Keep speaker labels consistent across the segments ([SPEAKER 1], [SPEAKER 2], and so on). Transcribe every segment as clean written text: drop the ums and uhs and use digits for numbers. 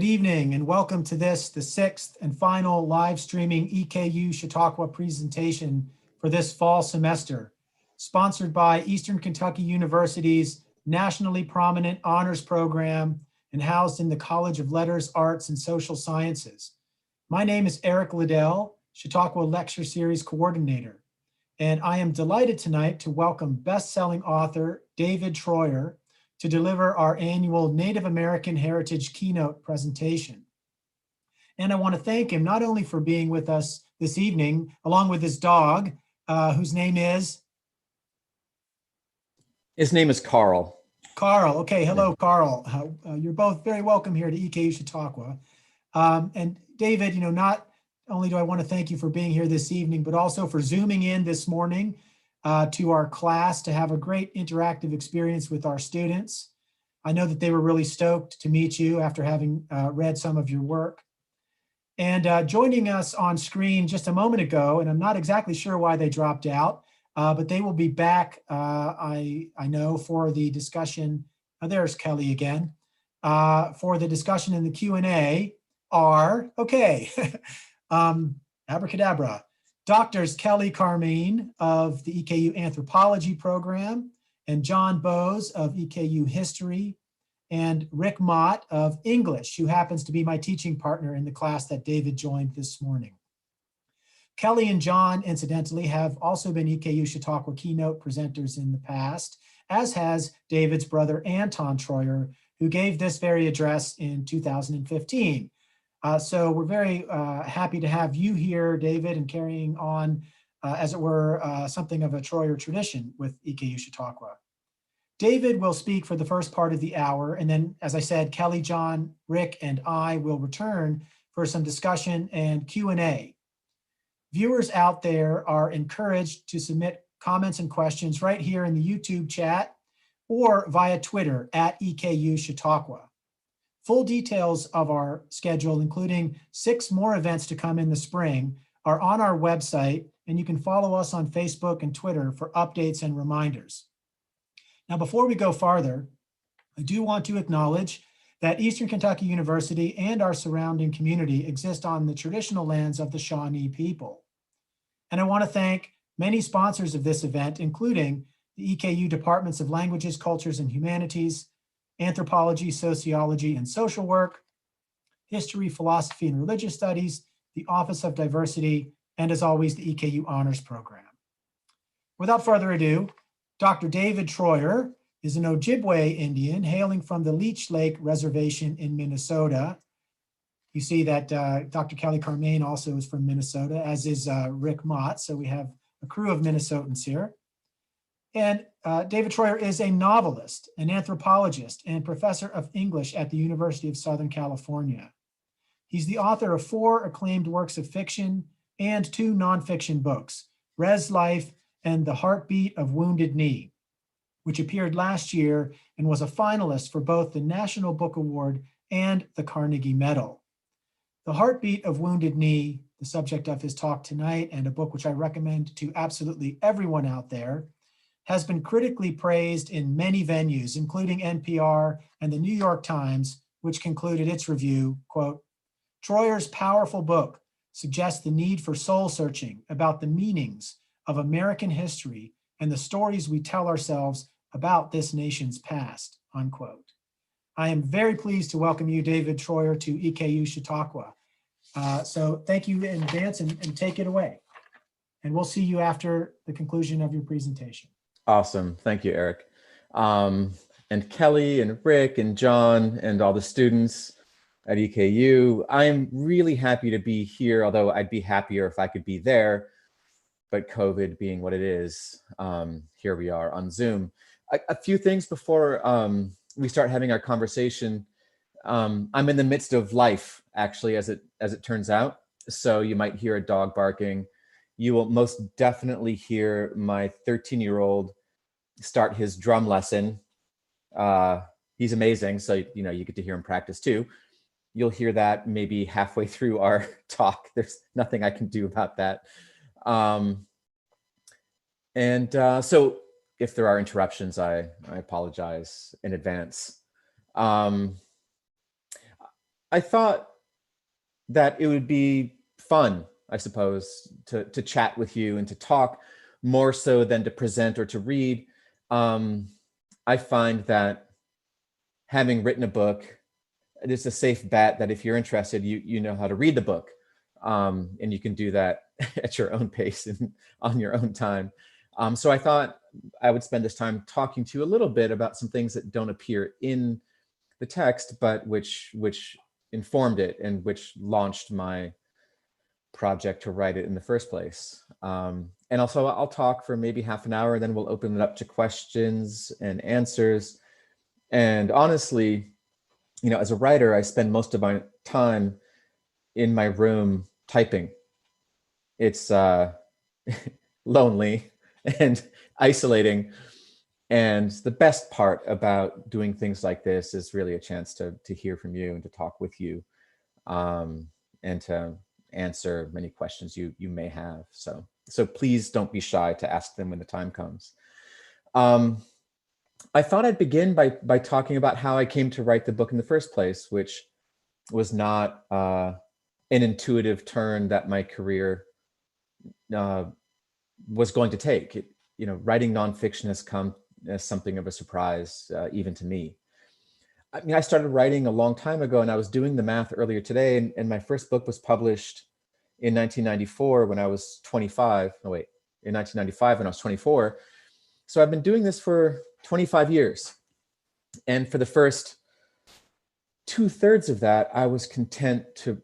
[SPEAKER 1] Good evening and welcome to the sixth and final live streaming EKU Chautauqua presentation for this fall semester, sponsored by Eastern Kentucky University's nationally prominent honors program and housed in the College of Letters, Arts, and Social Sciences. My name is Eric Liddell, Chautauqua Lecture Series Coordinator, and I am delighted tonight to welcome best-selling author David Treuer to deliver our annual Native American Heritage Keynote presentation. And I want to thank him not only for being with us this evening, along with his dog, whose name is?
[SPEAKER 2] His name is Carl.
[SPEAKER 1] Carl. Okay, hello, Carl. You're both very welcome here to EKU Chautauqua. And David, not only do I want to thank you for being here this evening, but also for Zooming in this morning to our class to have a great interactive experience with our students. I know that they were really stoked to meet you after having read some of your work. And joining us on screen just a moment ago, and I'm not exactly sure why they dropped out, but they will be back, I know, for the discussion. There's Kelly again. For the discussion in the Q&A are, okay, abracadabra. Doctors Kelly Carmine of the EKU Anthropology program, and John Bowes of EKU History, and Rick Mott of English, who happens to be my teaching partner in the class that David joined this morning. Kelly and John, incidentally, have also been EKU Chautauqua keynote presenters in the past, as has David's brother Anton Treuer, who gave this very address in 2015. So we're very happy to have you here, David, and carrying on, as it were, something of a Treuer tradition with EKU Chautauqua. David will speak for the first part of the hour, and then, as I said, Kelly, John, Rick, and I will return for some discussion and Q&A. Viewers out there are encouraged to submit comments and questions right here in the YouTube chat or via Twitter at EKU Chautauqua. Full details of our schedule, including 6 more events to come in the spring, are on our website, and you can follow us on Facebook and Twitter for updates and reminders. Now, before we go farther, I do want to acknowledge that Eastern Kentucky University and our surrounding community exist on the traditional lands of the Shawnee people. And I want to thank many sponsors of this event, including the EKU Departments of Languages, Cultures, and Humanities, Anthropology, Sociology, and Social Work, History, Philosophy, and Religious Studies, the Office of Diversity, and as always, the EKU Honors Program. Without further ado, Dr. David Treuer is an Ojibwe Indian hailing from the Leech Lake Reservation in Minnesota. You see that Dr. Kelly Carmine also is from Minnesota, as is Rick Mott, so we have a crew of Minnesotans here. And David Treuer is a novelist, an anthropologist, and professor of English at the University of Southern California. He's the author of 4 acclaimed works of fiction and 2 nonfiction books, Res Life and The Heartbeat of Wounded Knee, which appeared last year and was a finalist for both the National Book Award and the Carnegie Medal. The Heartbeat of Wounded Knee, the subject of his talk tonight, and a book which I recommend to absolutely everyone out there, has been critically praised in many venues, including NPR and the New York Times, which concluded its review, quote, "Treuer's powerful book suggests the need for soul searching about the meanings of American history and the stories we tell ourselves about this nation's past," unquote. I am very pleased to welcome you, David Treuer, to EKU Chautauqua. So thank you in advance and take it away. And we'll see you after the conclusion of your presentation.
[SPEAKER 2] Awesome. Thank you, Eric. And Kelly and Rick and John and all the students at EKU. I'm really happy to be here, although I'd be happier if I could be there. But COVID being what it is, here we are on Zoom. A few things before we start having our conversation. I'm in the midst of life, actually, as it turns out. So you might hear a dog barking. You will most definitely hear my 13-year-old start his drum lesson. He's amazing, so you get to hear him practice too. You'll hear that maybe halfway through our talk. There's nothing I can do about that. So if there are interruptions, I apologize in advance. I thought that it would be fun, I suppose, to chat with you and to talk more so than to present or to read. I find that having written a book, it's a safe bet that if you're interested, you know how to read the book, and you can do that at your own pace and on your own time. So I thought I would spend this time talking to you a little bit about some things that don't appear in the text, but which informed it and which launched my project to write it in the first place. And also I'll talk for maybe half an hour, and then we'll open it up to questions and answers. And honestly, as a writer, I spend most of my time in my room typing. It's lonely and isolating. And the best part about doing things like this is really a chance to hear from you and to talk with you, and to answer many questions you may have. So please don't be shy to ask them when the time comes. I thought I'd begin by talking about how I came to write the book in the first place, which was not an intuitive turn that my career was going to take. Writing nonfiction has come as something of a surprise, even to me. I mean, I started writing a long time ago, and I was doing the math earlier today, and my first book was published in 1994 when I was 25. No, wait, in 1995 when I was 24. So I've been doing this for 25 years. And for the first 2/3 of that, I was content to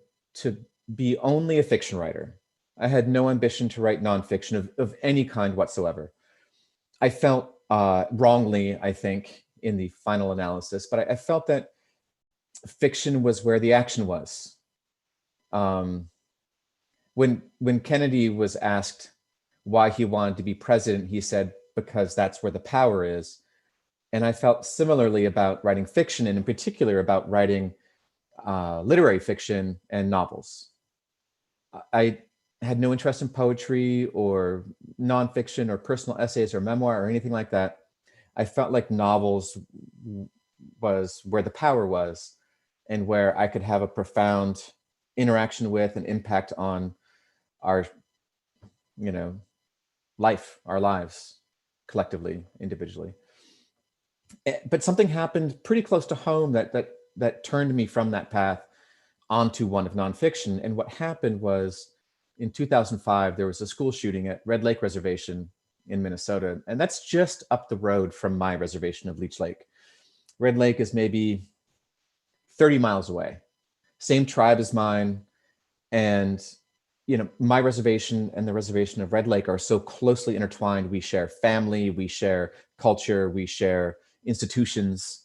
[SPEAKER 2] be only a fiction writer. I had no ambition to write nonfiction of any kind whatsoever. I felt wrongly, I think, in the final analysis, but I felt that fiction was where the action was. When Kennedy was asked why he wanted to be president, he said, because that's where the power is. And I felt similarly about writing fiction, and in particular about writing literary fiction and novels. I had no interest in poetry or nonfiction or personal essays or memoir or anything like that. I felt like novels was where the power was, and where I could have a profound interaction with and impact on our, our lives collectively, individually. But something happened pretty close to home that turned me from that path onto one of nonfiction. And what happened was, in 2005, there was a school shooting at Red Lake Reservation in Minnesota. And that's just up the road from my reservation of Leech Lake. Red Lake is maybe 30 miles away, same tribe as mine. And, my reservation and the reservation of Red Lake are so closely intertwined. We share family, we share culture, we share institutions.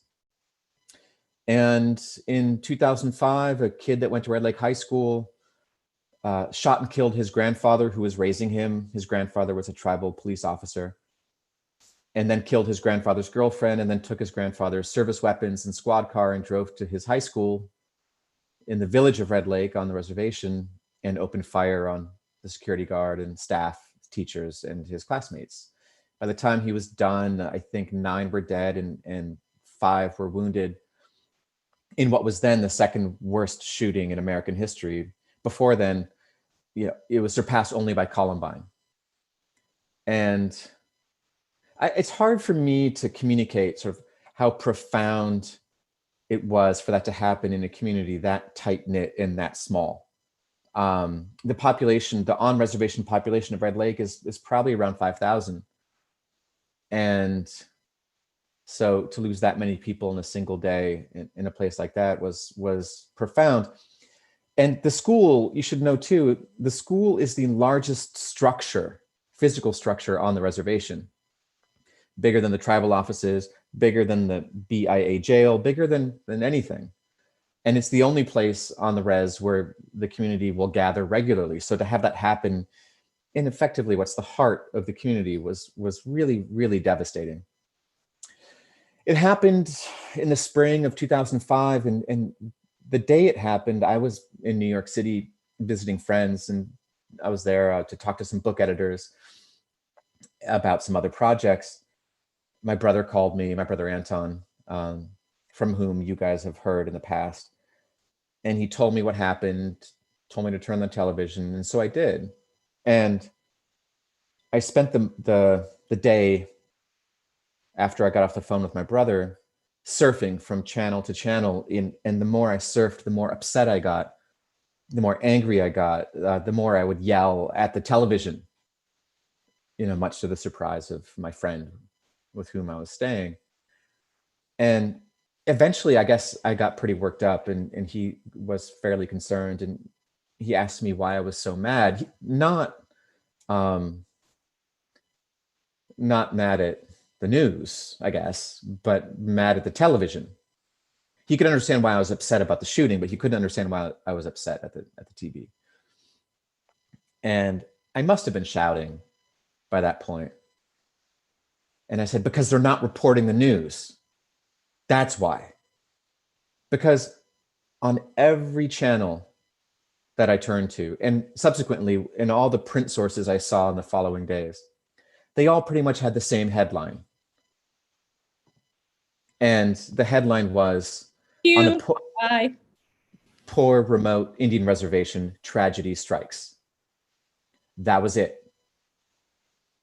[SPEAKER 2] And in 2005, a kid that went to Red Lake High School shot and killed his grandfather who was raising him. His grandfather was a tribal police officer, and then killed his grandfather's girlfriend, and then took his grandfather's service weapons and squad car and drove to his high school in the village of Red Lake on the reservation and opened fire on the security guard and staff, teachers, and his classmates. By the time he was done, I think 9 were dead and 5 were wounded in what was then the second worst shooting in American history. Before then, it was surpassed only by Columbine. And it's hard for me to communicate sort of how profound it was for that to happen in a community that tight-knit and that small. The population, the on-reservation population of Red Lake is probably around 5,000. And so to lose that many people in a single day in a place like that was profound. And the school, you should know too, the school is the largest structure, physical structure on the reservation. Bigger than the tribal offices, bigger than the BIA jail, bigger than anything. And it's the only place on the res where the community will gather regularly. So to have that happen in effectively what's the heart of the community was really, really devastating. It happened in the spring of 2005, and the day it happened, I was in New York City visiting friends, and I was there to talk to some book editors about some other projects. My brother called me, my brother Anton, from whom you guys have heard in the past. And he told me what happened, told me to turn on the television. And so I did. And I spent the day after I got off the phone with my brother surfing from channel to channel. And the more I surfed, the more upset I got, the more angry I got, the more I would yell at the television, much to the surprise of my friend with whom I was staying. And eventually, I guess I got pretty worked up, and he was fairly concerned, and he asked me why I was so mad. Not mad at the news, I guess, but mad at the television. He could understand why I was upset about the shooting, but he couldn't understand why I was upset at the TV. And I must have been shouting by that point. And I said, because they're not reporting the news. That's why. Because on every channel that I turned to, and subsequently in all the print sources I saw in the following days, they all pretty much had the same headline. And the headline was, on a poor remote Indian reservation, tragedy strikes. That was it.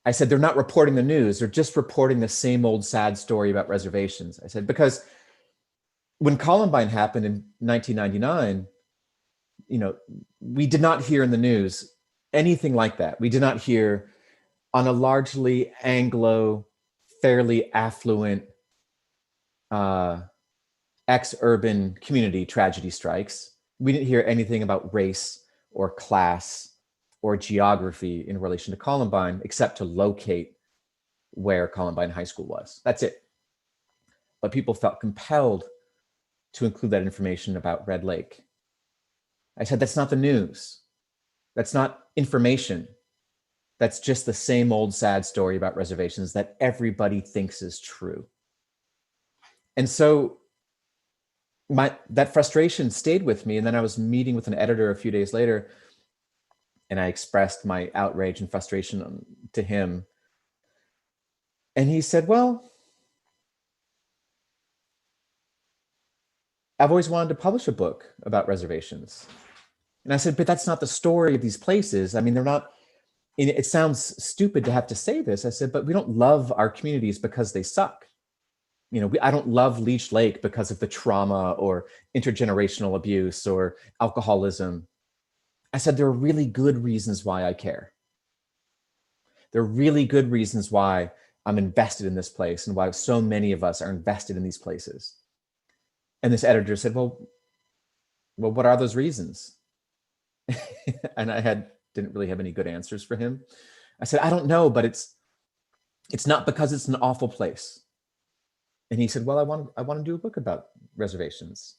[SPEAKER 2] I said, they're not reporting the news. They're just reporting the same old sad story about reservations. I said, because when Columbine happened in 1999, we did not hear in the news anything like that. We did not hear on a largely Anglo, fairly affluent, ex-urban community, tragedy strikes. We didn't hear anything about race or class or geography in relation to Columbine, except to locate where Columbine High School was. That's it. But people felt compelled to include that information about Red Lake. I said, that's not the news. That's not information. That's just the same old sad story about reservations that everybody thinks is true. And so that frustration stayed with me. And then I was meeting with an editor a few days later, and I expressed my outrage and frustration to him. And he said, well, I've always wanted to publish a book about reservations. And I said, but that's not the story of these places. I mean, they're not, it sounds stupid to have to say this. I said, but we don't love our communities because they suck. I don't love Leech Lake because of the trauma or intergenerational abuse or alcoholism. I said, there are really good reasons why I care. There are really good reasons why I'm invested in this place and why so many of us are invested in these places. And this editor said, well, what are those reasons? And I didn't really have any good answers for him. I said, I don't know, but it's not because it's an awful place. And he said, well, I want to do a book about reservations.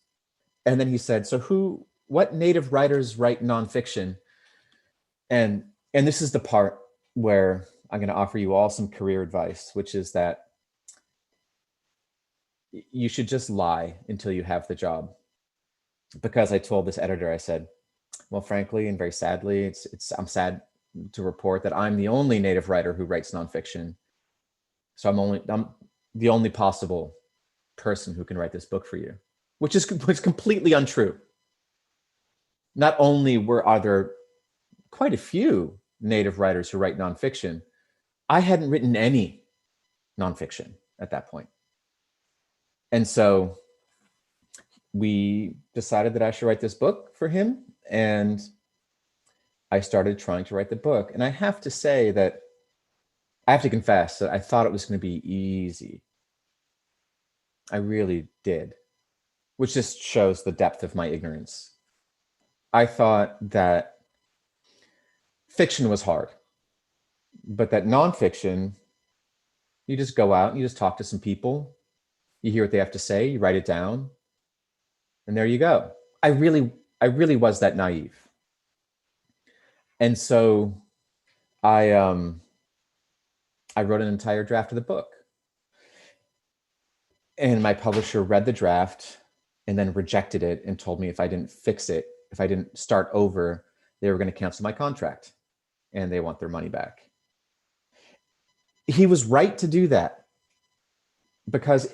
[SPEAKER 2] And then he said, so what Native writers write nonfiction? And this is the part where I'm going to offer you all some career advice, which is that you should just lie until you have the job. Because I told this editor, I said, well, frankly, and very sadly, I'm sad to report that I'm the only Native writer who writes nonfiction. So I'm the only possible person who can write this book for you, which is completely untrue. Not only are there quite a few Native writers who write nonfiction, I hadn't written any nonfiction at that point. And so we decided that I should write this book for him. And I started trying to write the book. And I have to say that I have to confess that I thought it was going to be easy. I really did, which just shows the depth of my ignorance. I thought that fiction was hard, but that nonfiction, you just go out and you just talk to some people, you hear what they have to say, you write it down, and there you go. I really was that naive. And so I wrote an entire draft of the book. And my publisher read the draft and then rejected it and told me if I didn't fix it, if I didn't start over, they were going to cancel my contract and they want their money back. He was right to do that because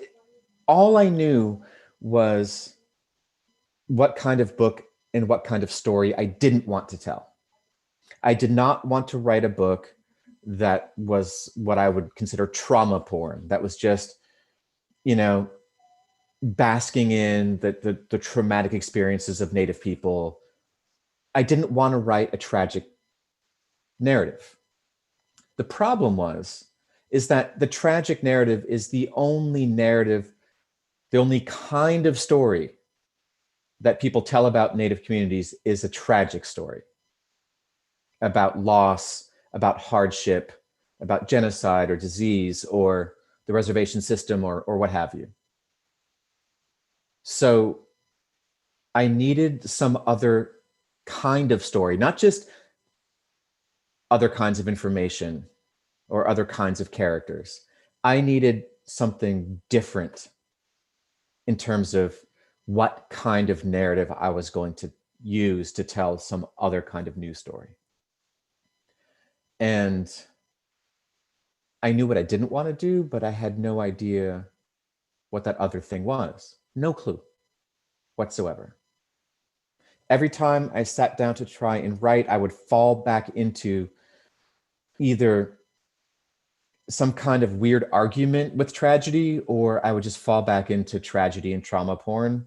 [SPEAKER 2] all I knew was what kind of book and what kind of story I didn't want to tell. I did not want to write a book that was what I would consider trauma porn. That was just, basking in the traumatic experiences of Native people. I didn't want to write a tragic narrative. The problem is that the tragic narrative is the only narrative, the only kind of story that people tell about Native communities is a tragic story about loss, about hardship, about genocide or disease or the reservation system or what have you. So I needed some other kind of story, not just other kinds of information or other kinds of characters. I needed something different in terms of what kind of narrative I was going to use to tell some other kind of news story. And I knew what I didn't want to do, but I had no idea what that other thing was. No clue whatsoever. Every time I sat down to try and write, I would fall back into either some kind of weird argument with tragedy, or I would just fall back into tragedy and trauma porn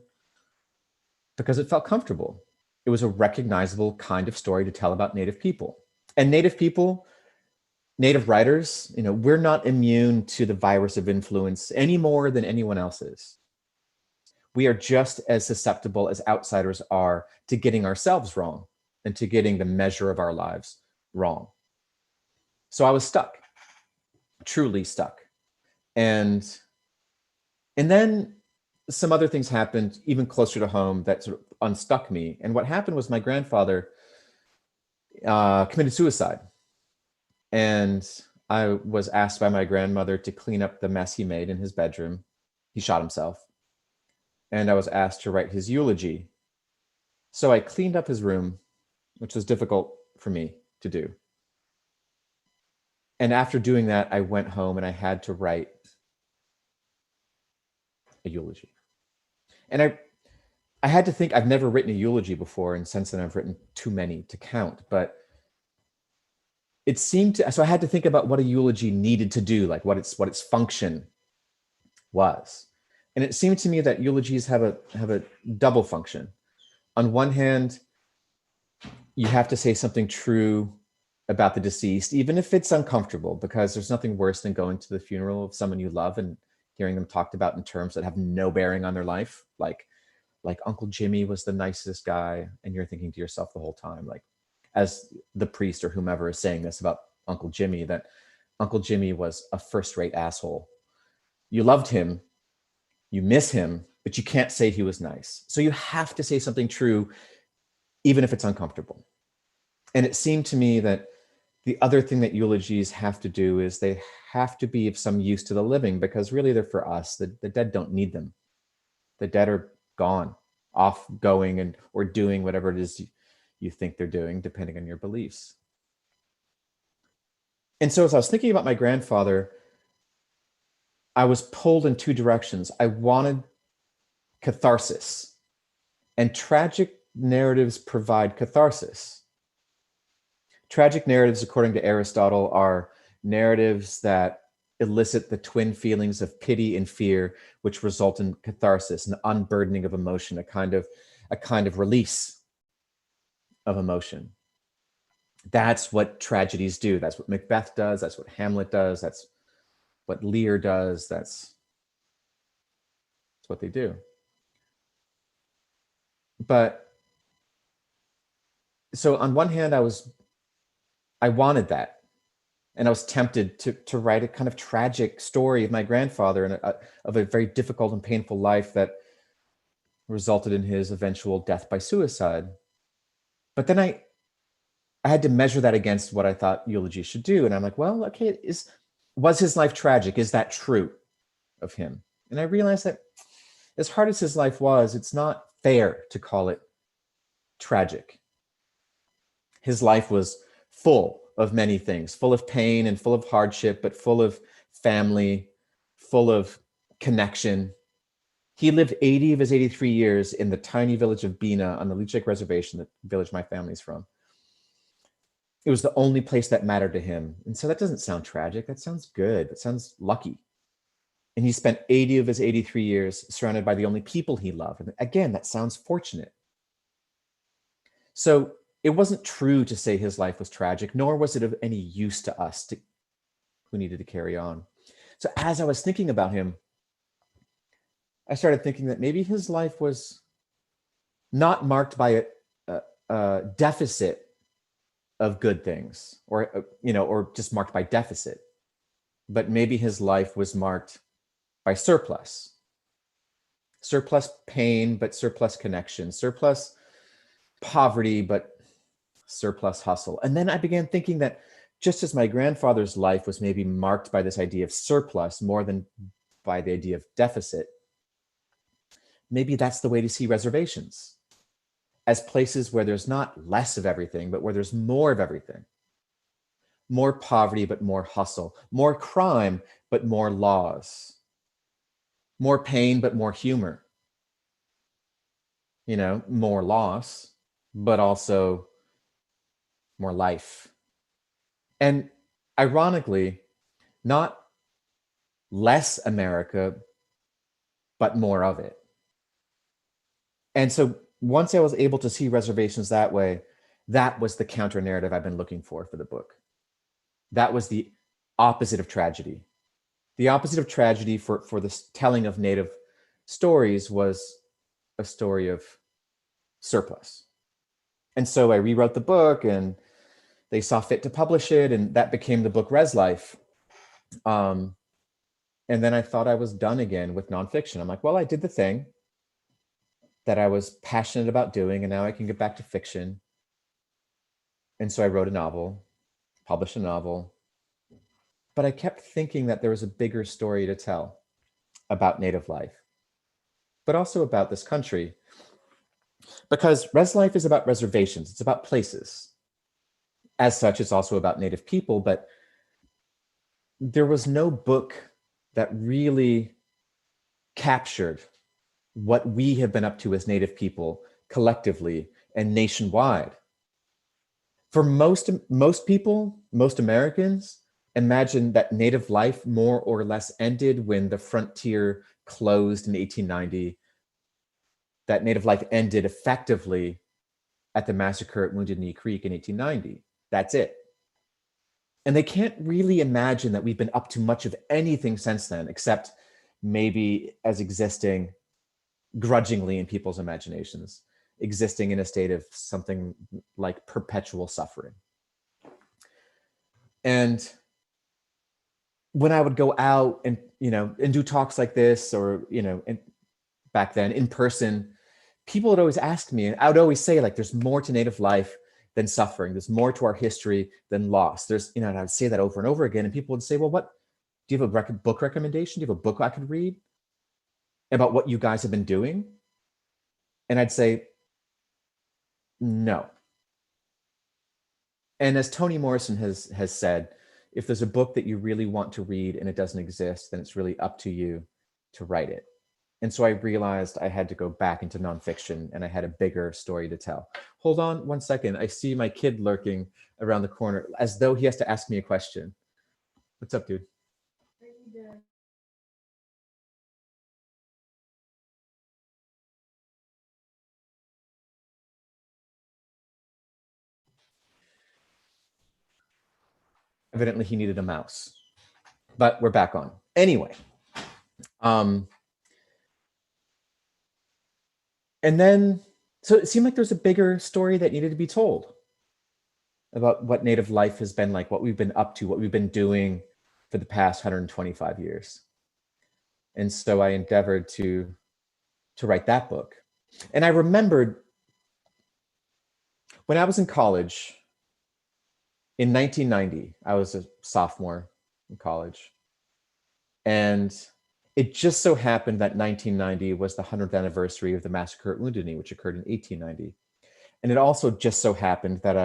[SPEAKER 2] because it felt comfortable. It was a recognizable kind of story to tell about Native people. And Native people, Native writers, we're not immune to the virus of influence any more than anyone else is. We are just as susceptible as outsiders are to getting ourselves wrong and to getting the measure of our lives wrong. So I was stuck, truly stuck. And then some other things happened even closer to home that sort of unstuck me. And what happened was my grandfather committed suicide. And I was asked by my grandmother to clean up the mess he made in his bedroom. He shot himself. And I was asked to write his eulogy. So I cleaned up his room, which was difficult for me to do. And after doing that, I went home and I had to write a eulogy. And I had to think, I've never written a eulogy before, and since then I've written too many to count, but it seemed to, so I had to think about what a eulogy needed to do, like what its function was. And it seemed to me that eulogies have a double function. On one hand, you have to say something true about the deceased, even if it's uncomfortable, because there's nothing worse than going to the funeral of someone you love and hearing them talked about in terms that have no bearing on their life. Like Uncle Jimmy was the nicest guy, and you're thinking to yourself the whole time, like, as the priest or whomever is saying this about Uncle Jimmy, that Uncle Jimmy was a first-rate asshole. You loved him, you miss him, but you can't say he was nice. So you have to say something true, even if it's uncomfortable. And it seemed to me that the other thing that eulogies have to do is they have to be of some use to the living, because really they're for us. The dead don't need them. The dead are gone, off going and or doing whatever it is you think they're doing, depending on your beliefs. And so as I was thinking about my grandfather, I was pulled in two directions. I wanted catharsis, and tragic narratives provide catharsis. Tragic narratives, according to Aristotle, are narratives that elicit the twin feelings of pity and fear, which result in catharsis, an unburdening of emotion, a kind of release of emotion. That's what tragedies do. That's what Macbeth does. That's what Hamlet does. That's what Lear does. That's what they do. But so on one hand, I wanted that. And I was tempted to write a kind of tragic story of my grandfather and of a very difficult and painful life that resulted in his eventual death by suicide. But then I had to measure that against what I thought eulogy should do. And I'm like, well, okay, was his life tragic? Is that true of him? And I realized that as hard as his life was, it's not fair to call it tragic. His life was full of many things, full of pain and full of hardship, but full of family, full of connection. He lived 80 of his 83 years in the tiny village of Bina on the Leech Lake Reservation, the village my family's from. It was the only place that mattered to him. And so that doesn't sound tragic. That sounds good. That sounds lucky. And he spent 80 of his 83 years surrounded by the only people he loved. And again, that sounds fortunate. So it wasn't true to say his life was tragic, nor was it of any use to us who needed to carry on. So as I was thinking about him, I started thinking that maybe his life was not marked by a deficit of good things, or just marked by deficit, but maybe his life was marked by surplus pain, but surplus connection, surplus poverty, but surplus hustle. And then I began thinking that just as my grandfather's life was maybe marked by this idea of surplus more than by the idea of deficit, maybe that's the way to see reservations, as places where there's not less of everything, but where there's more of everything. More poverty, but more hustle. More crime, but more laws. More pain, but more humor. More loss, but also more life. And ironically, not less America, but more of it. And so once I was able to see reservations that way, that was the counter narrative I've been looking for the book. That was the opposite of tragedy. The opposite of tragedy for this telling of Native stories was a story of surplus. And so I rewrote the book, and they saw fit to publish it, and that became the book Res Life. And then I thought I was done again with nonfiction. I'm like, well, I did the thing that I was passionate about doing, and now I can get back to fiction. And so I wrote a novel, published a novel, but I kept thinking that there was a bigger story to tell about Native life, but also about this country. Because Res Life is about reservations, it's about places. As such, it's also about Native people, but there was no book that really captured what we have been up to as Native people collectively and nationwide. For most people, most Americans, imagine that Native life more or less ended when the frontier closed in 1890, that Native life ended effectively at the massacre at Wounded Knee Creek in 1890. That's it. And they can't really imagine that we've been up to much of anything since then, except maybe as existing grudgingly in people's imaginations, existing in a state of something like perpetual suffering. And when I would go out and do talks like this, or and back then in person, people would always ask me, and I would always say, like, there's more to Native life than suffering. There's more to our history than loss. There's, and I would say that over and over again, and people would say, well, what, do you have a book recommendation? Do you have a book I could read about what you guys have been doing? And I'd say, no. And as Toni Morrison has said, if there's a book that you really want to read and it doesn't exist, then it's really up to you to write it. And so I realized I had to go back into nonfiction, and I had a bigger story to tell. Hold on one second. I see my kid lurking around the corner as though he has to ask me a question. What's up, dude? Evidently he needed a mouse, but we're back on. Anyway, and then, so it seemed like there's a bigger story that needed to be told about what Native life has been like, what we've been up to, what we've been doing for the past 125 years. And so I endeavored to write that book. And I remembered when I was in college in 1990, I was a sophomore in college. And it just so happened that 1990 was the 100th anniversary of the massacre at Wounded Knee, which occurred in 1890. And it also just so happened that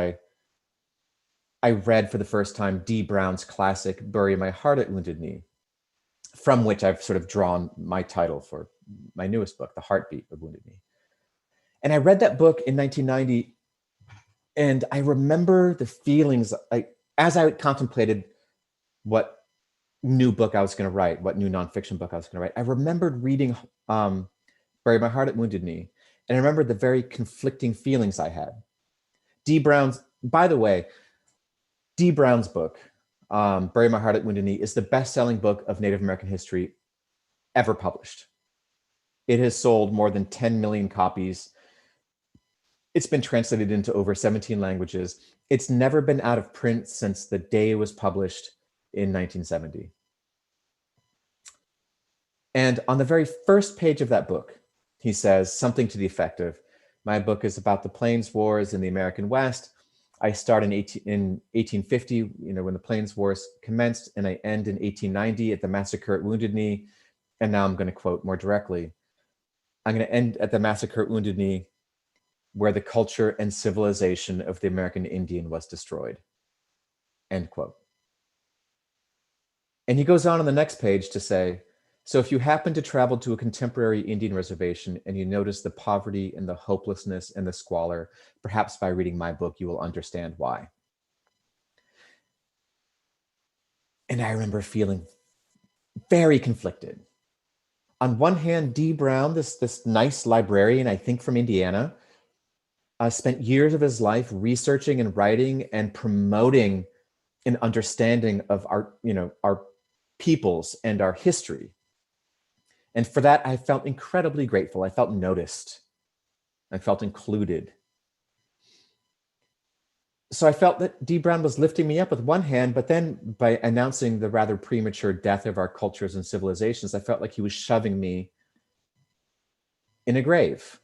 [SPEAKER 2] I read for the first time Dee Brown's classic, Bury My Heart at Wounded Knee, from which I've sort of drawn my title for my newest book, The Heartbeat of Wounded Knee. And I read that book in 1990, and I remember the feelings as I contemplated what new book I was going to write, what new nonfiction book I was going to write. I remembered reading Bury My Heart at Wounded Knee, and I remembered the very conflicting feelings I had. By the way, Dee Brown's book, Bury My Heart at Wounded Knee, is the best-selling book of Native American history ever published. It has sold more than 10 million copies. It's been translated into over 17 languages. It's never been out of print since the day it was published in 1970. And on the very first page of that book, he says something to the effect of, my book is about the Plains Wars in the American West. I start in 1850, when the Plains Wars commenced, and I end in 1890 at the massacre at Wounded Knee. And now I'm going to quote more directly. I'm going to end at the massacre at Wounded Knee, where the culture and civilization of the American Indian was destroyed. End quote. And he goes on the next page to say, so if you happen to travel to a contemporary Indian reservation and you notice the poverty and the hopelessness and the squalor, perhaps by reading my book, you will understand why. And I remember feeling very conflicted. On one hand, Dee Brown, this nice librarian, I think from Indiana, spent years of his life researching and writing and promoting an understanding of our peoples and our history. And for that, I felt incredibly grateful. I felt noticed. I felt included. So I felt that Dee Brown was lifting me up with one hand, but then by announcing the rather premature death of our cultures and civilizations, I felt like he was shoving me in a grave.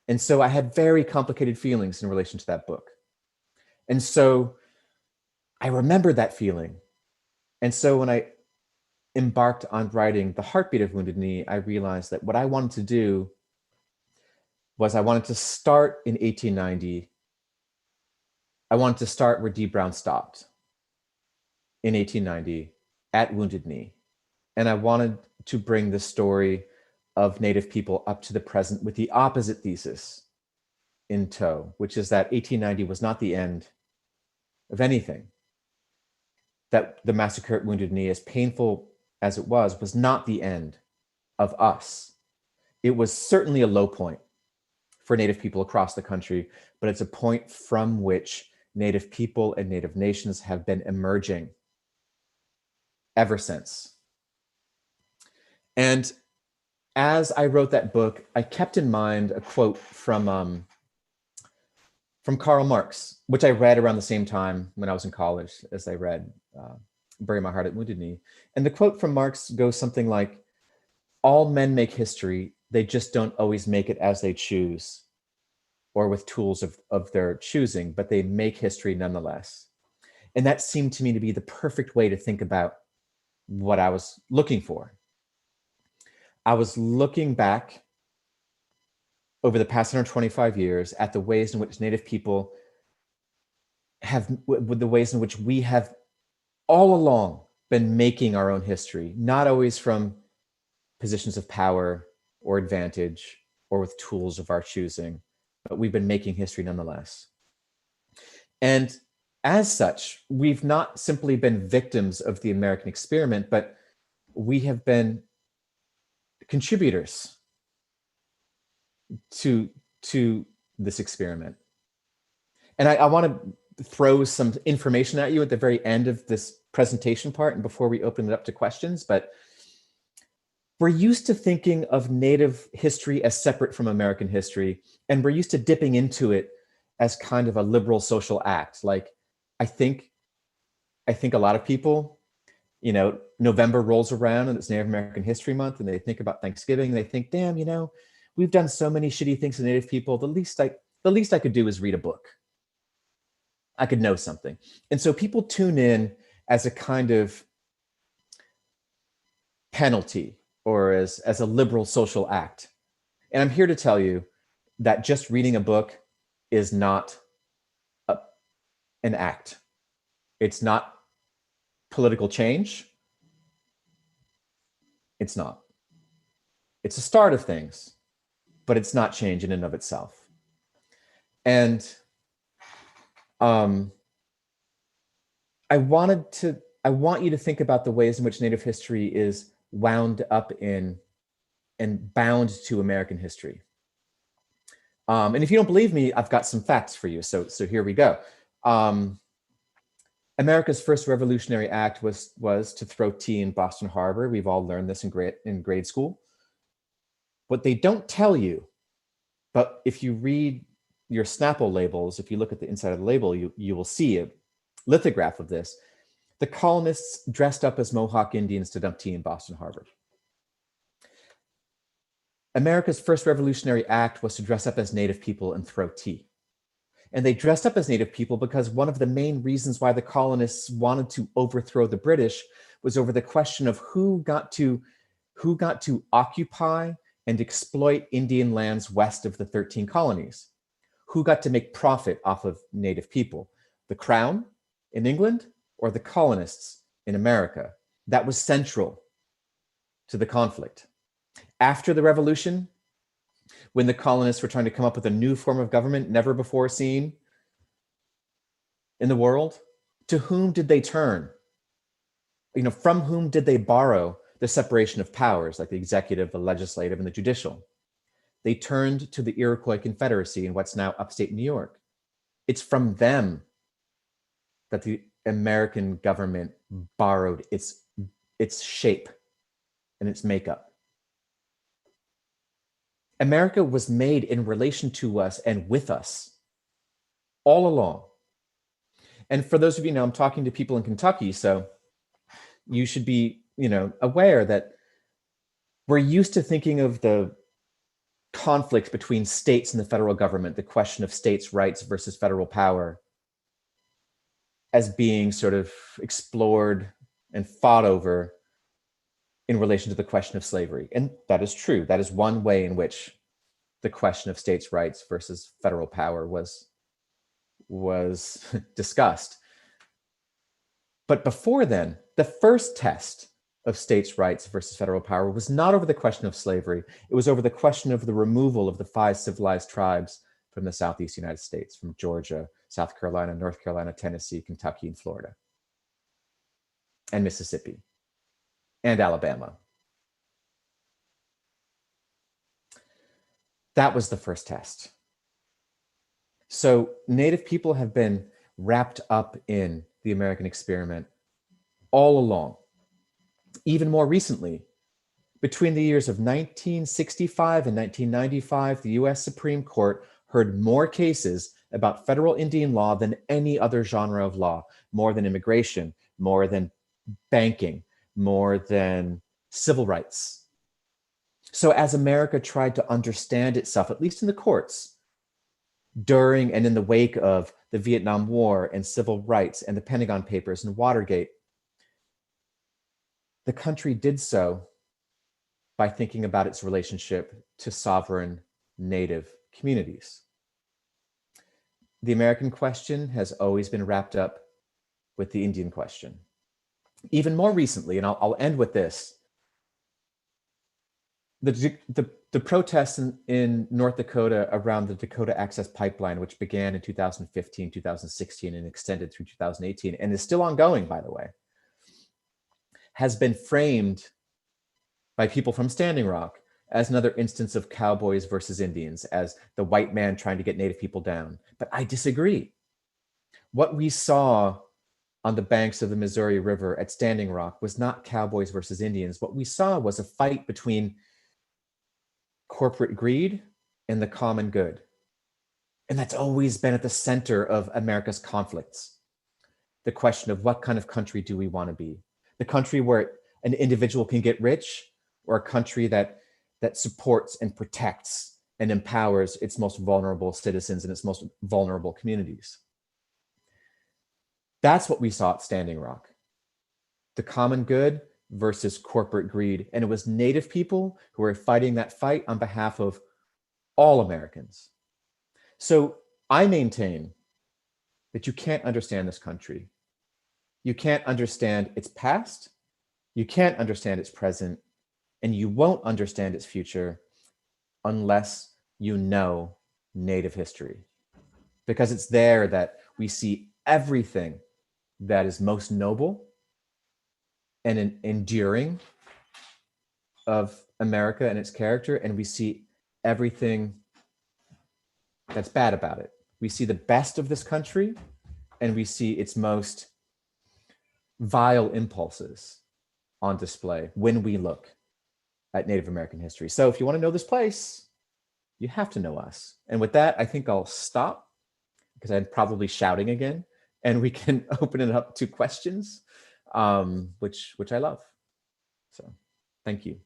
[SPEAKER 2] And so I had very complicated feelings in relation to that book. And so I remembered that feeling. And so when I embarked on writing The Heartbeat of Wounded Knee, I realized that what I wanted to do was I wanted to start in 1890. I wanted to start where Dee Brown stopped in 1890 at Wounded Knee. And I wanted to bring the story of Native people up to the present with the opposite thesis in tow, which is that 1890 was not the end of anything. That the massacre at Wounded Knee, as painful as it was not the end of us. It was certainly a low point for Native people across the country, but it's a point from which Native people and Native nations have been emerging ever since. And as I wrote that book, I kept in mind a quote from Karl Marx, which I read around the same time when I was in college as I read Bury My Heart at Wounded Knee. And the quote from Marx goes something like, all men make history, they just don't always make it as they choose or with tools of their choosing, but they make history nonetheless. And that seemed to me to be the perfect way to think about what I was looking for. I was looking back over the past 125 years at the ways in which Native people with the ways in which we have all along been making our own history, not always from positions of power or advantage or with tools of our choosing, but we've been making history nonetheless. And as such, we've not simply been victims of the American experiment, but we have been contributors to this experiment. And I want to throw some information at you at the very end of this presentation part and before we open it up to questions, but we're used to thinking of Native history as separate from American history, and we're used to dipping into it as kind of a liberal social act. Like, I think a lot of people, November rolls around and it's Native American History Month and they think about Thanksgiving and they think, damn, we've done so many shitty things to Native people. The least I could do is read a book. I could know something. And so people tune in as a kind of penalty or as a liberal social act. And I'm here to tell you that just reading a book is not an act. It's not political change. It's not. It's a start of things, but it's not change in and of itself. And I want you to think about the ways in which Native history is wound up in and bound to American history. And if you don't believe me, I've got some facts for you. So here we go. America's first revolutionary act was to throw tea in Boston Harbor. We've all learned this in grade school. What they don't tell you, but if you read your Snapple labels, if you look at the inside of the label, you will see a lithograph of this. The colonists dressed up as Mohawk Indians to dump tea in Boston Harbor. America's first revolutionary act was to dress up as Native people and throw tea. And they dressed up as Native people because one of the main reasons why the colonists wanted to overthrow the British was over the question of who got to occupy and exploit Indian lands west of the 13 colonies. Who got to make profit off of Native people? The Crown in England or the colonists in America? That was central to the conflict. After the revolution, when the colonists were trying to come up with a new form of government never before seen in the world, to whom did they turn? From whom did they borrow the separation of powers, like the executive, the legislative, and the judicial? They turned to the Iroquois Confederacy in what's now upstate New York. It's from them that the American government borrowed its shape and its makeup. America was made in relation to us and with us all along. And for those of you now, I'm talking to people in Kentucky, so you should be, aware that we're used to thinking of the conflict between states and the federal government, the question of states' rights versus federal power, as being sort of explored and fought over in relation to the question of slavery. And that is true. That is one way in which the question of states' rights versus federal power was discussed. But before then, the first test of states' rights versus federal power was not over the question of slavery. It was over the question of the removal of the 5 civilized tribes from the Southeast United States, from Georgia, South Carolina, North Carolina, Tennessee, Kentucky, and Florida, and Mississippi, and Alabama. That was the first test. So Native people have been wrapped up in the American experiment all along. Even more recently, between the years of 1965 and 1995, the US Supreme Court heard more cases about federal Indian law than any other genre of law, more than immigration, more than banking, more than civil rights. So as America tried to understand itself, at least in the courts, during and in the wake of the Vietnam War and civil rights and the Pentagon Papers and Watergate, the country did so by thinking about its relationship to sovereign Native communities. The American question has always been wrapped up with the Indian question. Even more recently, and I'll end with this, the protests in North Dakota around the Dakota Access Pipeline, which began in 2015, 2016, and extended through 2018, and is still ongoing, by the way, has been framed by people from Standing Rock as another instance of cowboys versus Indians, as the white man trying to get Native people down. But I disagree. What we saw on the banks of the Missouri River at Standing Rock was not cowboys versus Indians. What we saw was a fight between corporate greed and the common good. And that's always been at the center of America's conflicts. The question of what kind of country do we want to be? The country where an individual can get rich, or a country that supports and protects and empowers its most vulnerable citizens and its most vulnerable communities. That's what we saw at Standing Rock. The common good versus corporate greed. And it was Native people who were fighting that fight on behalf of all Americans. So I maintain that you can't understand this country. You can't understand its past. You can't understand its present. and you won't understand its future unless you know Native history, because it's there that we see everything that is most noble and enduring of America and its character, and we see everything that's bad about it. We see the best of this country, and we see its most vile impulses on display when we look at Native American history. So if you want to know this place, you have to know us. And with that, I think I'll stop because I'm probably shouting again, and we can open it up to questions, which I love. So thank you.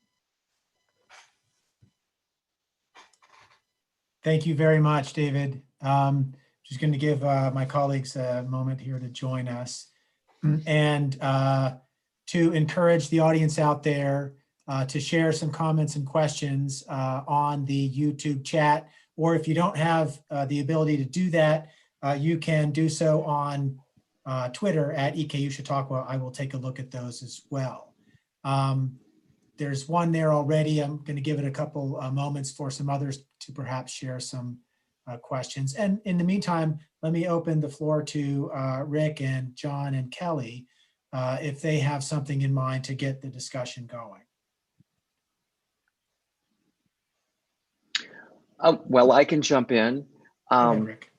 [SPEAKER 1] Thank you very much, David. Just going to give my colleagues a moment here to join us, and to encourage the audience out there to share some comments and questions on the YouTube chat, or if you don't have the ability to do that, you can do so on Twitter at EKU Chautauqua. I will take a look at those as well. There's one there already. I'm going to give it a couple moments for some others to perhaps share some questions. And in the meantime, let me open the floor to Rick and John and Kelly if they have something in mind to get the discussion going.
[SPEAKER 3] Well, I can jump in.
[SPEAKER 1] Go ahead, Rick.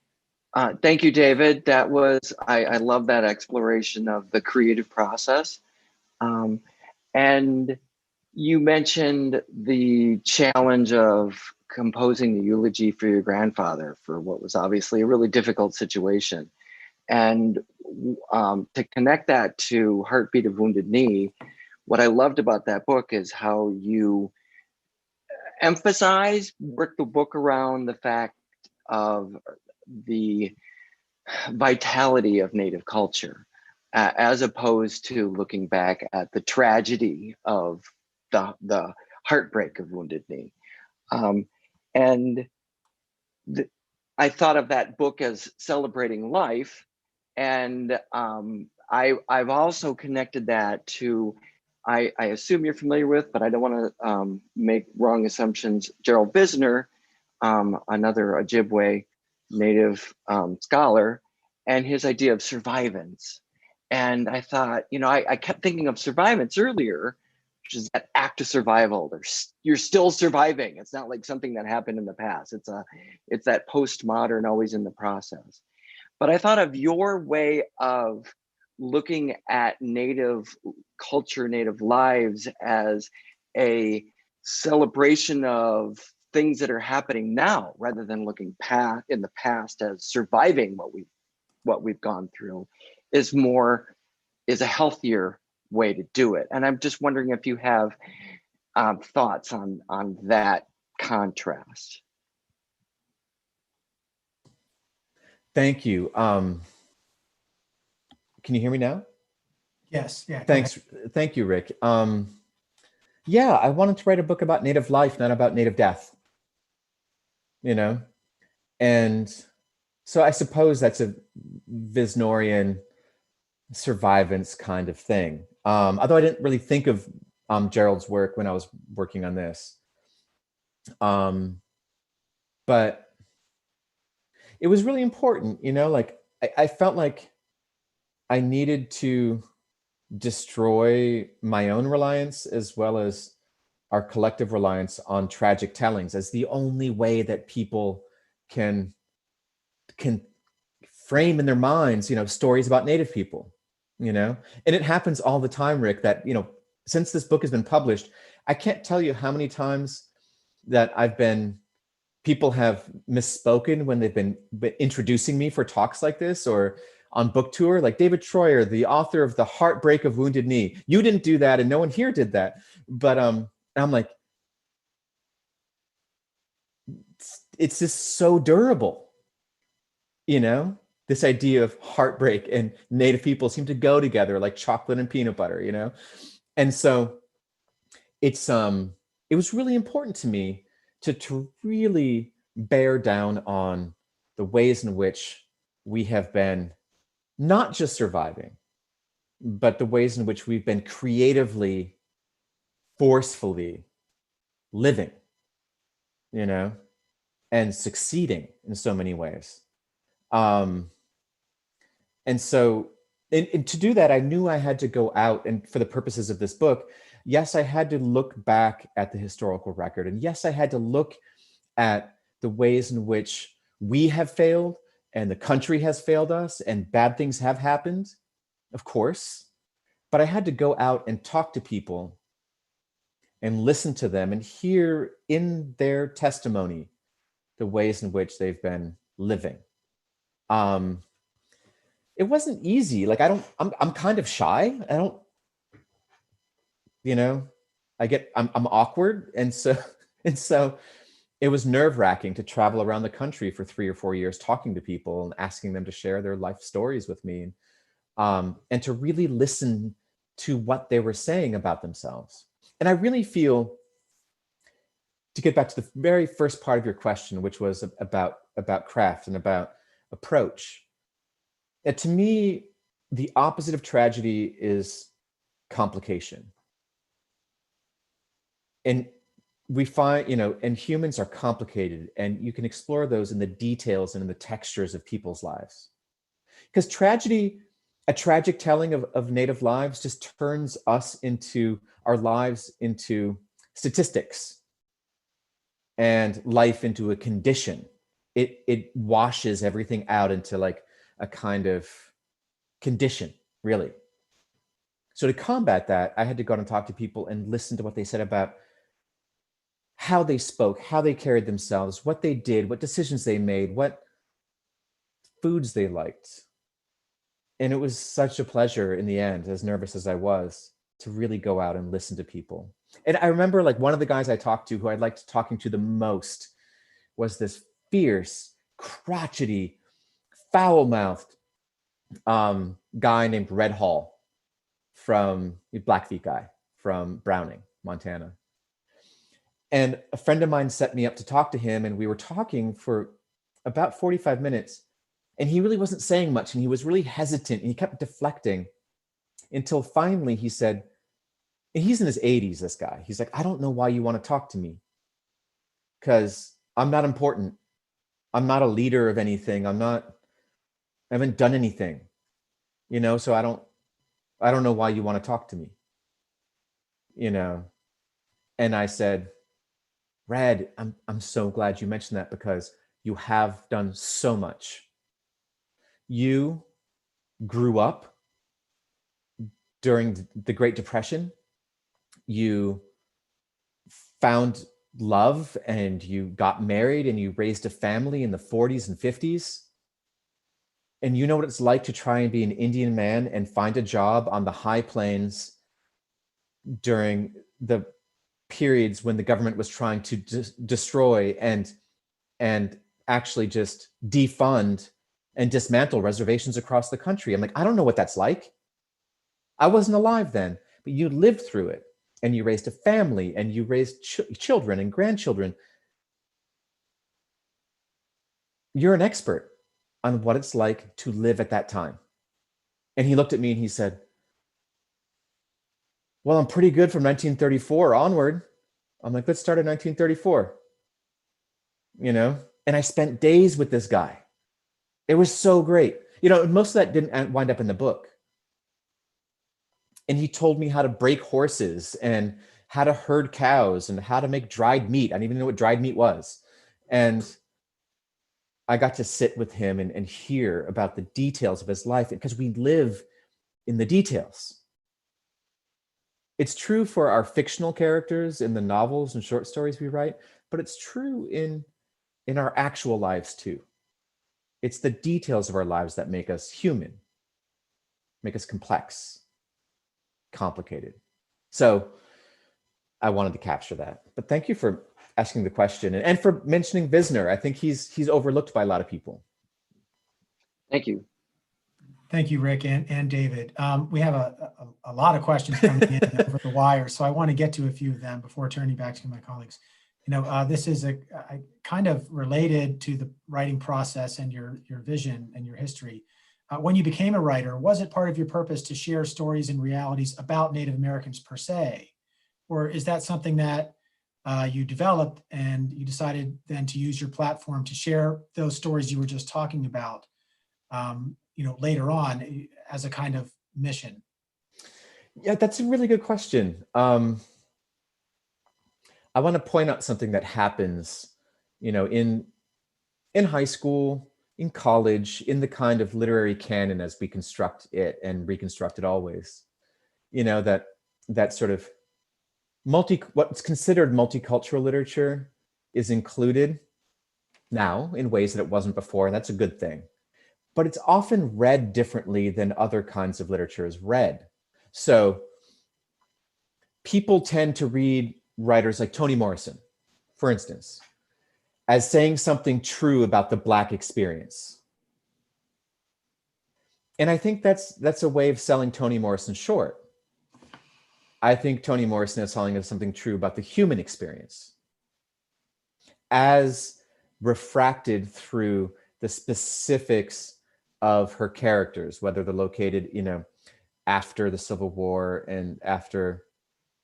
[SPEAKER 3] Thank you, David. That was, I love that exploration of the creative process. And you mentioned the challenge of composing the eulogy for your grandfather for what was obviously a really difficult situation. And to connect that to Heartbeat of Wounded Knee, what I loved about that book is how you work the book around the fact of the vitality of Native culture, as opposed to looking back at the tragedy of the heartbreak of Wounded Knee. I thought of that book as celebrating life. And I've also connected that to, I assume you're familiar with, but I don't want to make wrong assumptions, Gerald Visner, another Ojibwe Native scholar, and his idea of survivance. And I thought, I kept thinking of survivance earlier, which is that act of survival. You're still surviving. It's not like something that happened in the past. It's that postmodern, always in the process. But I thought of your way of looking at Native culture, Native lives as a celebration of things that are happening now, rather than looking in the past as surviving what we've gone through, is a healthier way to do it. And I'm just wondering if you have thoughts on that contrast.
[SPEAKER 2] Thank you. Can you hear me now?
[SPEAKER 1] Yes. Yeah.
[SPEAKER 2] Thanks. Thank you, Rick. Yeah, I wanted to write a book about Native life, not about Native death. And so I suppose that's a Visnorian survivance kind of thing. Although I didn't really think of Gerald's work when I was working on this. But it was really important, like I felt like I needed to destroy my own reliance as well as our collective reliance on tragic tellings as the only way that people can frame in their minds, stories about Native people, and it happens all the time, Rick, that, since this book has been published, I can't tell you how many times that people have misspoken when they've been introducing me for talks like this or on book tour, like David Treuer, the author of The Heartbreak of Wounded Knee. You didn't do that and no one here did that. But I'm like, it's just so durable, this idea of heartbreak and Native people seem to go together like chocolate and peanut butter, And so it was really important to me to really bear down on the ways in which we have been not just surviving, but the ways in which we've been creatively, forcefully living, you know, and succeeding in so many ways. And so and to do that, I knew I had to go out, and for the purposes of this book, yes, I had to look back at the historical record. And yes, I had to look at the ways in which we have failed and the country has failed us and bad things have happened, of course. But I had to go out and talk to people and listen to them and hear in their testimony the ways in which they've been living. It wasn't easy. Like I'm kind of shy. I don't, you know, I'm awkward. And so it was nerve-wracking to travel around the country for 3 or 4 years talking to people and asking them to share their life stories with me, and to really listen to what they were saying about themselves. And I really feel, to get back to the very first part of your question, which was about craft and about approach, that to me, the opposite of tragedy is complication. And we find, you know, and humans are complicated, and you can explore those in the details and in the textures of people's lives. Because tragedy, a tragic telling of Native lives, just turns us into our lives into statistics and life into a condition. It washes everything out into like a kind of condition, really. So to combat that, I had to go out and talk to people and listen to what they said about how they spoke, how they carried themselves, what they did, what decisions they made, what foods they liked. And it was such a pleasure in the end, as nervous as I was, to really go out and listen to people. And I remember, like, one of the guys I talked to who I liked talking to the most was this fierce, crotchety, foul-mouthed guy named Red Hall, from Blackfeet guy from Browning, Montana. And a friend of mine set me up to talk to him, and we were talking for about 45 minutes, and he really wasn't saying much, and he was really hesitant, and he kept deflecting until finally he said, and he's in his 80s, this guy. He's like, I don't know why you want to talk to me, because I'm not important. I'm not a leader of anything. I haven't done anything, you know, so I don't know why you want to talk to me, you know. And I said, Red, I'm so glad you mentioned that, because you have done so much. You grew up during the Great Depression. You found love and you got married and you raised a family in the 40s and 50s. And you know what it's like to try and be an Indian man and find a job on the high plains during the periods when the government was trying to destroy and actually just defund and dismantle reservations across the country. I'm like, I don't know what that's like. I wasn't alive then, but you lived through it, and you raised a family, and you raised children and grandchildren. You're an expert on what it's like to live at that time. And he looked at me and he said, well, I'm pretty good from 1934 onward. I'm like, let's start at 1934, you know? And I spent days with this guy. It was so great. You know, most of that didn't wind up in the book. And he told me how to break horses and how to herd cows and how to make dried meat. I didn't even know what dried meat was. And I got to sit with him and hear about the details of his life, because we live in the details. It's true for our fictional characters in the novels and short stories we write, but it's true in our actual lives too. It's the details of our lives that make us human, make us complex, complicated. So I wanted to capture that. But thank you for asking the question and for mentioning Visner. I think he's overlooked by a lot of people.
[SPEAKER 3] Thank you.
[SPEAKER 1] Thank you, Rick and David. We have a lot of questions coming in over the wire, so I want to get to a few of them before turning back to my colleagues. You know, this is a kind of related to the writing process and your vision and your history. When you became a writer, was it part of your purpose to share stories and realities about Native Americans per se? Or is that something that you developed, and you decided then to use your platform to share those stories you were just talking about, later on as a kind of mission?
[SPEAKER 2] Yeah, that's a really good question. I want to point out something that happens, in high school, in college, in the kind of literary canon as we construct it and reconstruct it always. That sort of what's considered multicultural literature is included now in ways that it wasn't before, and that's a good thing. But it's often read differently than other kinds of literature is read. So people tend to read writers like Toni Morrison, for instance, as saying something true about the Black experience. And I think that's a way of selling Toni Morrison short. I think Toni Morrison is telling us something true about the human experience, as refracted through the specifics of her characters, whether they're located, after the Civil War and after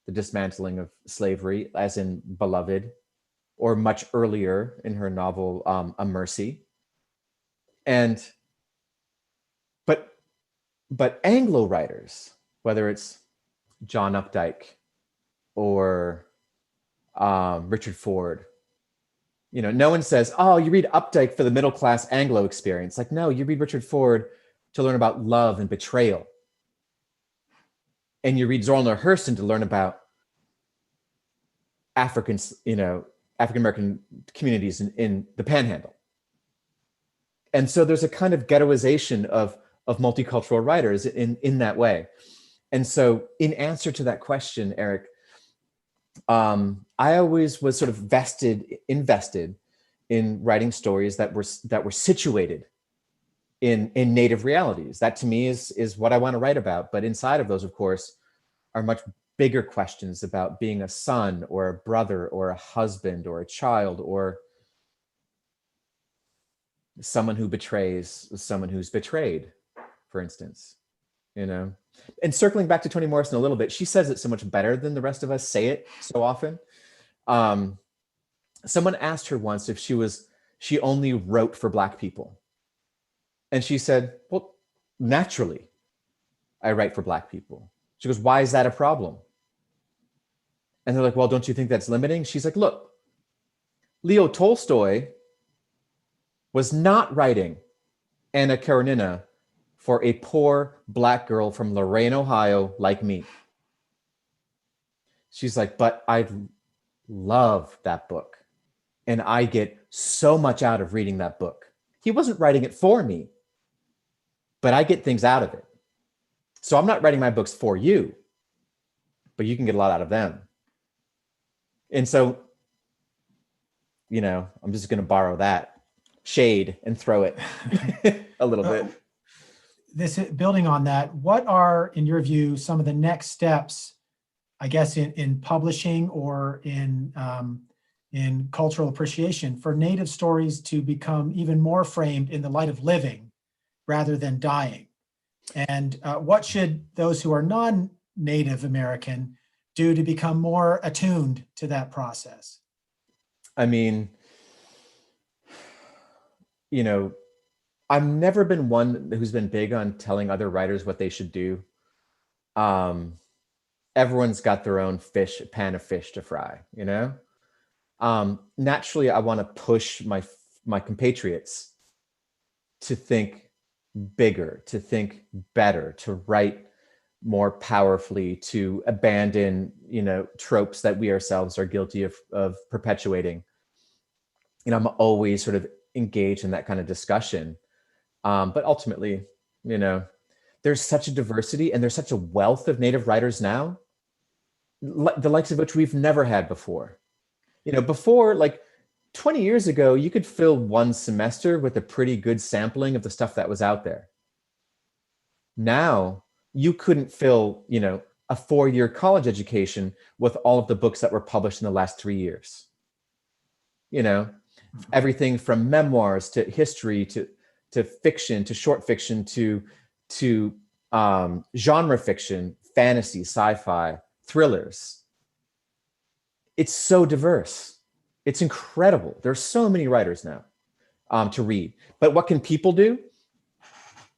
[SPEAKER 2] the dismantling of slavery, as in Beloved, or much earlier in her novel, A Mercy. But Anglo writers, whether it's John Updike or Richard Ford, no one says, oh, you read Updike for the middle class Anglo experience. Like, no, you read Richard Ford to learn about love and betrayal. And you read Zora Neale Hurston to learn about African American communities in the Panhandle. And so there's a kind of ghettoization of multicultural writers in that way. And so in answer to that question, Eric, I always was sort of invested in writing stories that were situated in native realities. That to me is what I want to write about. But inside of those, of course, are much bigger questions about being a son or a brother or a husband or a child or someone who betrays someone who's betrayed, for instance. And circling back to Toni Morrison a little bit, she says it so much better than the rest of us say it so often. Someone asked her once if she only wrote for Black people. And she said, well, naturally, I write for Black people. She goes, why is that a problem? And they're like, well, don't you think that's limiting? She's like, look, Leo Tolstoy was not writing Anna Karenina for a poor Black girl from Lorain, Ohio, like me. She's like, but I love that book. And I get so much out of reading that book. He wasn't writing it for me, but I get things out of it. So I'm not writing my books for you, but you can get a lot out of them. And so, I'm just going to borrow that shade and throw it a little bit.
[SPEAKER 1] Building on that, what are, in your view, some of the next steps, I guess, in publishing or in cultural appreciation for Native stories to become even more framed in the light of living rather than dying? And what should those who are non-Native American do to become more attuned to that process?
[SPEAKER 2] I mean, I've never been one who's been big on telling other writers what they should do. Everyone's got their own pan of fish to fry, Naturally, I want to push my compatriots to think bigger, to think better, to write more powerfully, to abandon, tropes that we ourselves are guilty of perpetuating. I'm always sort of engaged in that kind of discussion. But ultimately, there's such a diversity and there's such a wealth of Native writers now, the likes of which we've never had before. Before, like 20 years ago, you could fill one semester with a pretty good sampling of the stuff that was out there. Now, you couldn't fill, a 4-year college education with all of the books that were published in the last 3 years. Everything from memoirs to history to fiction to short fiction to genre fiction, fantasy, sci-fi, thrillers. it's so diverse. It's incredible. There's so many writers now to read. But what can people do?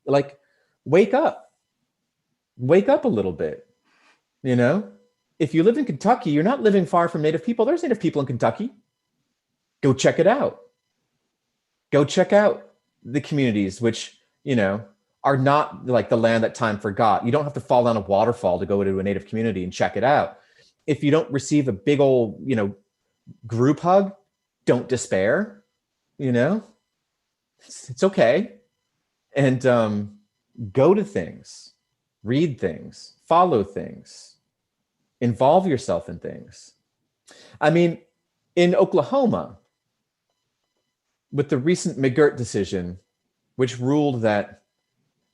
[SPEAKER 2] Like, wake up a little bit, you know? If you live in Kentucky, you're not living far from Native people. There's Native people in Kentucky. Go check it out. Go check out the communities which, you know, are not like the land that time forgot. You don't have to fall down a waterfall to go to a Native community and check it out. If you don't receive a big old, you know, group hug, don't despair, you know? It's okay. And go to things, read things, follow things, involve yourself in things. I mean, in Oklahoma, with the recent McGirt decision, which ruled that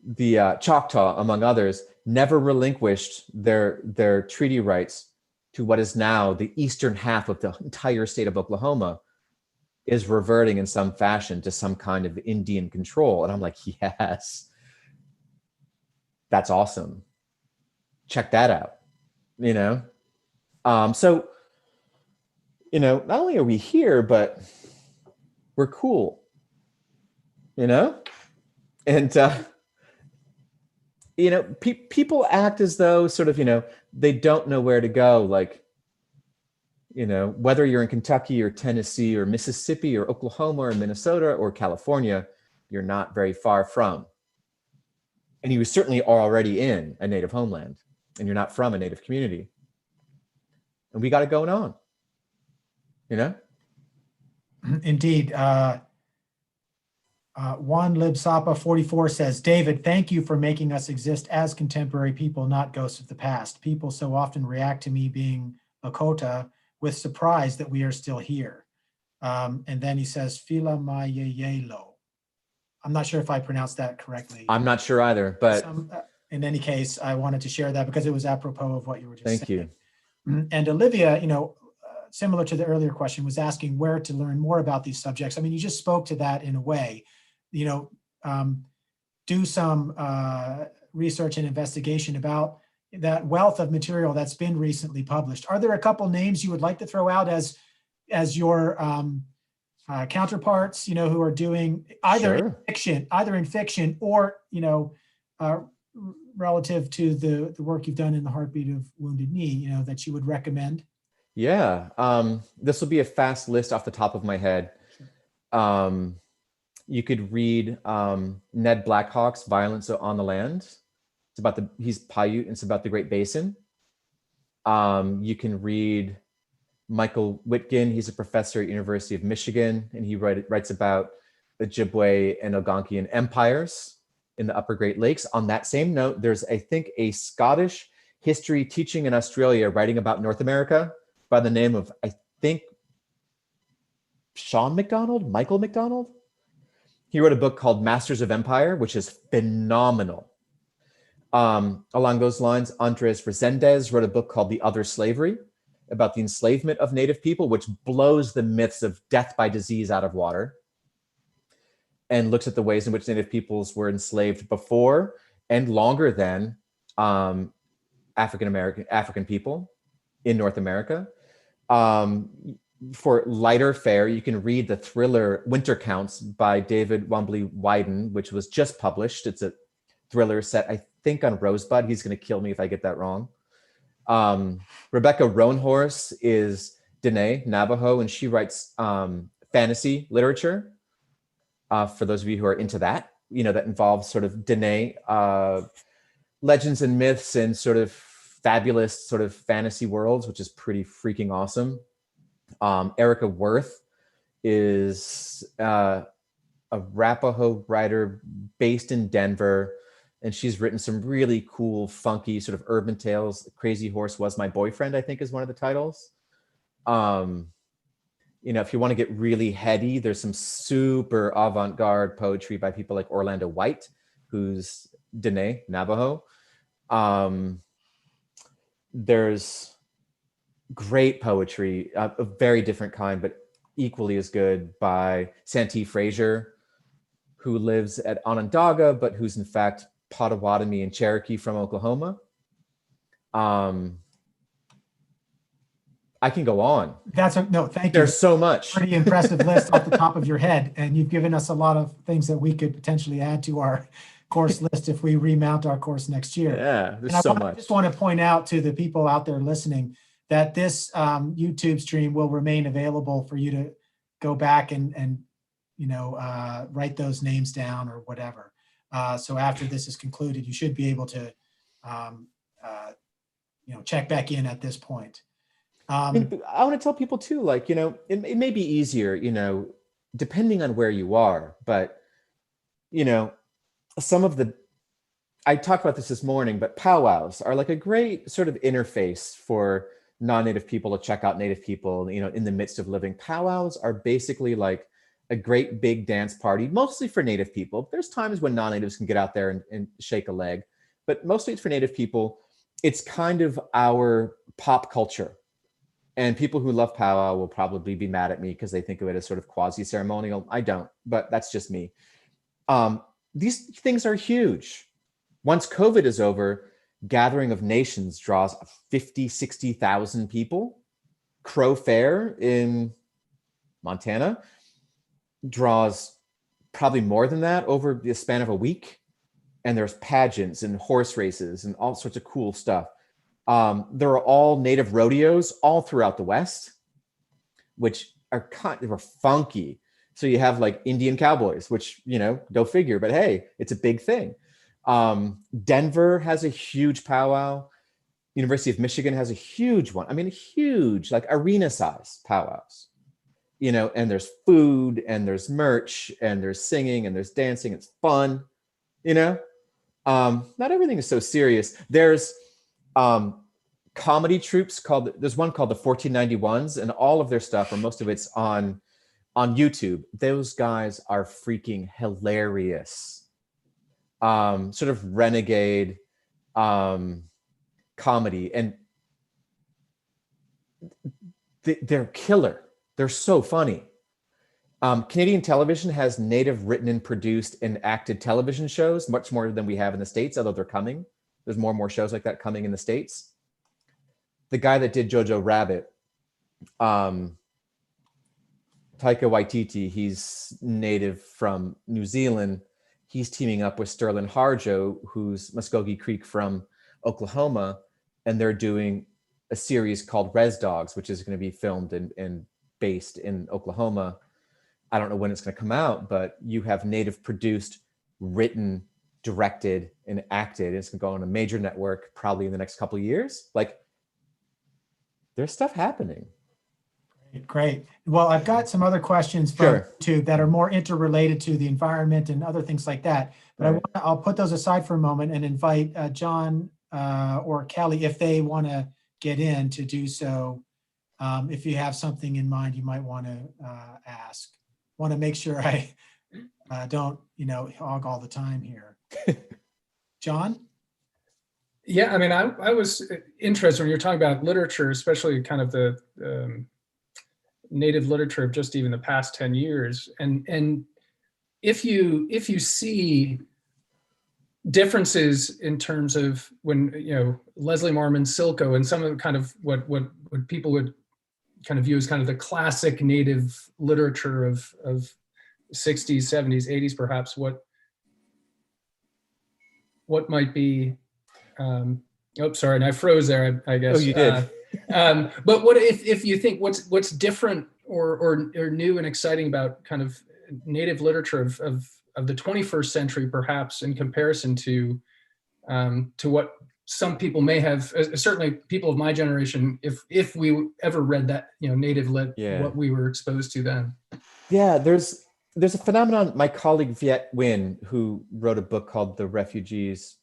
[SPEAKER 2] the Choctaw, among others, never relinquished their treaty rights to what is now the eastern half of the entire state of Oklahoma, is reverting in some fashion to some kind of Indian control. And I'm like, yes, that's awesome. Check that out, you know? So, you know, not only are we here, but we're cool, you know? And, you know, people act as though sort of, you know, they don't know where to go. Like, you know, whether you're in Kentucky or Tennessee or Mississippi or Oklahoma or Minnesota or California, you're not very far from. And you certainly are already in a Native homeland, and you're not from a Native community. And we got it going on, you know?
[SPEAKER 1] Indeed. Juan Libsapa 44 says, David, thank you for making us exist as contemporary people, not ghosts of the past. People so often react to me being Lakota with surprise that we are still here. And then he says, Fila Mayeyelo. I'm not sure if I pronounced that correctly.
[SPEAKER 2] I'm not sure either, but
[SPEAKER 1] in any case, I wanted to share that because it was apropos of what you were just saying.
[SPEAKER 2] Thank you.
[SPEAKER 1] And Olivia, you know, similar to the earlier question, was asking where to learn more about these subjects. I mean, you just spoke to that in a way, you know, do some research and investigation about that wealth of material that's been recently published. Are there a couple names you would like to throw out as your counterparts, you know, who are doing either in fiction or, you know, relative to the work you've done in The Heartbeat of Wounded Knee, you know, that you would recommend?
[SPEAKER 2] Yeah, this will be a fast list off the top of my head. You could read Ned Blackhawk's Violence on the Land. It's about he's Paiute, and it's about the Great Basin. You can read Michael Whitkin. He's a professor at University of Michigan, and he writes about the Ojibwe and Algonquian empires in the Upper Great Lakes. On that same note, there's, I think, a Scottish history teaching in Australia writing about North America by the name of, I think, Michael McDonald. He wrote a book called Masters of Empire, which is phenomenal. Along those lines, Andres Resendez wrote a book called The Other Slavery, about the enslavement of Native people, which blows the myths of death by disease out of water and looks at the ways in which Native peoples were enslaved before and longer than African people in North America. For lighter fare, you can read the thriller Winter Counts by David Wombley Wyden, which was just published. It's a thriller set, I think, on Rosebud. He's going to kill me if I get that wrong. Rebecca Roanhorse is Dene Navajo, and she writes fantasy literature. For those of you who are into that, you know, that involves sort of Dene legends and myths and sort of fabulous sort of fantasy worlds, which is pretty freaking awesome. Erica Worth is a Arapaho writer based in Denver, and she's written some really cool, funky sort of urban tales. Crazy Horse Was My Boyfriend, I think, is one of the titles. You know, if you want to get really heady, there's some super avant-garde poetry by people like Orlando White, who's Dene Navajo. There's great poetry, a very different kind, but equally as good, by Santee Frazier, who lives at Onondaga, but who's in fact Potawatomi and Cherokee from Oklahoma. I can go on.
[SPEAKER 1] No, thank you.
[SPEAKER 2] There's so much.
[SPEAKER 1] Pretty impressive list off the top of your head. And you've given us a lot of things that we could potentially add to our course list if we remount our course next year.
[SPEAKER 2] Yeah, there's
[SPEAKER 1] and
[SPEAKER 2] so
[SPEAKER 1] I
[SPEAKER 2] much.
[SPEAKER 1] just want to point out to the people out there listening that this YouTube stream will remain available for you to go back and write those names down or whatever. So after this is concluded, you should be able to check back in at this point.
[SPEAKER 2] I want to tell people too, like, it may be easier, depending on where you are, but, I talked about this morning, but powwows are like a great sort of interface for non-native people to check out native people, in the midst of living. Powwows are basically like a great big dance party, mostly for native people. There's times when non-natives can get out there and shake a leg, but mostly it's for native people. It's kind of our pop culture. And people who love powwow will probably be mad at me because they think of it as sort of quasi-ceremonial. I don't, but that's just me. These things are huge. Once COVID is over, Gathering of Nations draws 50, 60,000 people. Crow Fair in Montana draws probably more than that over the span of a week. And there's pageants and horse races and all sorts of cool stuff. There are all native rodeos all throughout the West, which are kind of funky. So you have like Indian cowboys, which, go figure, but hey, it's a big thing. Denver has a huge powwow. University of Michigan has a huge one. I mean, huge, like arena size powwows, and there's food and there's merch and there's singing and there's dancing. It's fun, not everything is so serious. There's comedy troupes there's one called the 1491s, and all of their stuff, or most of it's on YouTube. Those guys are freaking hilarious. Sort of renegade comedy, and they're killer. They're so funny. Canadian television has native written and produced and acted television shows, much more than we have in the States, although they're coming. There's more and more shows like that coming in the States. The guy that did Jojo Rabbit, Taika Waititi, he's native from New Zealand. He's teaming up with Sterling Harjo, who's Muskogee Creek from Oklahoma, and they're doing a series called Res Dogs, which is going to be filmed and based in Oklahoma. I don't know when it's going to come out, but you have native produced, written, directed, and acted. It's going to go on a major network probably in the next couple of years. Like, there's stuff happening.
[SPEAKER 1] Great. Well, I've got some other questions from YouTube that are more interrelated to the environment and other things like that. But I'll put those aside for a moment and invite John or Kelly, if they want to get in, to do so. If you have something in mind, you might want to ask. Want to make sure I don't, hog all the time here. John?
[SPEAKER 4] Yeah, I mean, I was interested when you're talking about literature, especially kind of the native literature of just even the past 10 years. And if you see differences in terms of when, Leslie Marmon Silko and some of the kind of what people would kind of view as kind of the classic native literature of 60s, 70s, 80s, perhaps, what might be, sorry, and I froze there, I guess.
[SPEAKER 2] Oh, you did.
[SPEAKER 4] But what if you think what's different or new and exciting about kind of native literature of the 21st century, perhaps, in comparison to what some people may have, certainly people of my generation, if we ever read that, native lit, what we were exposed to then. Yeah,
[SPEAKER 2] there's a phenomenon. My colleague Viet Nguyen, who wrote a book called The Refugees,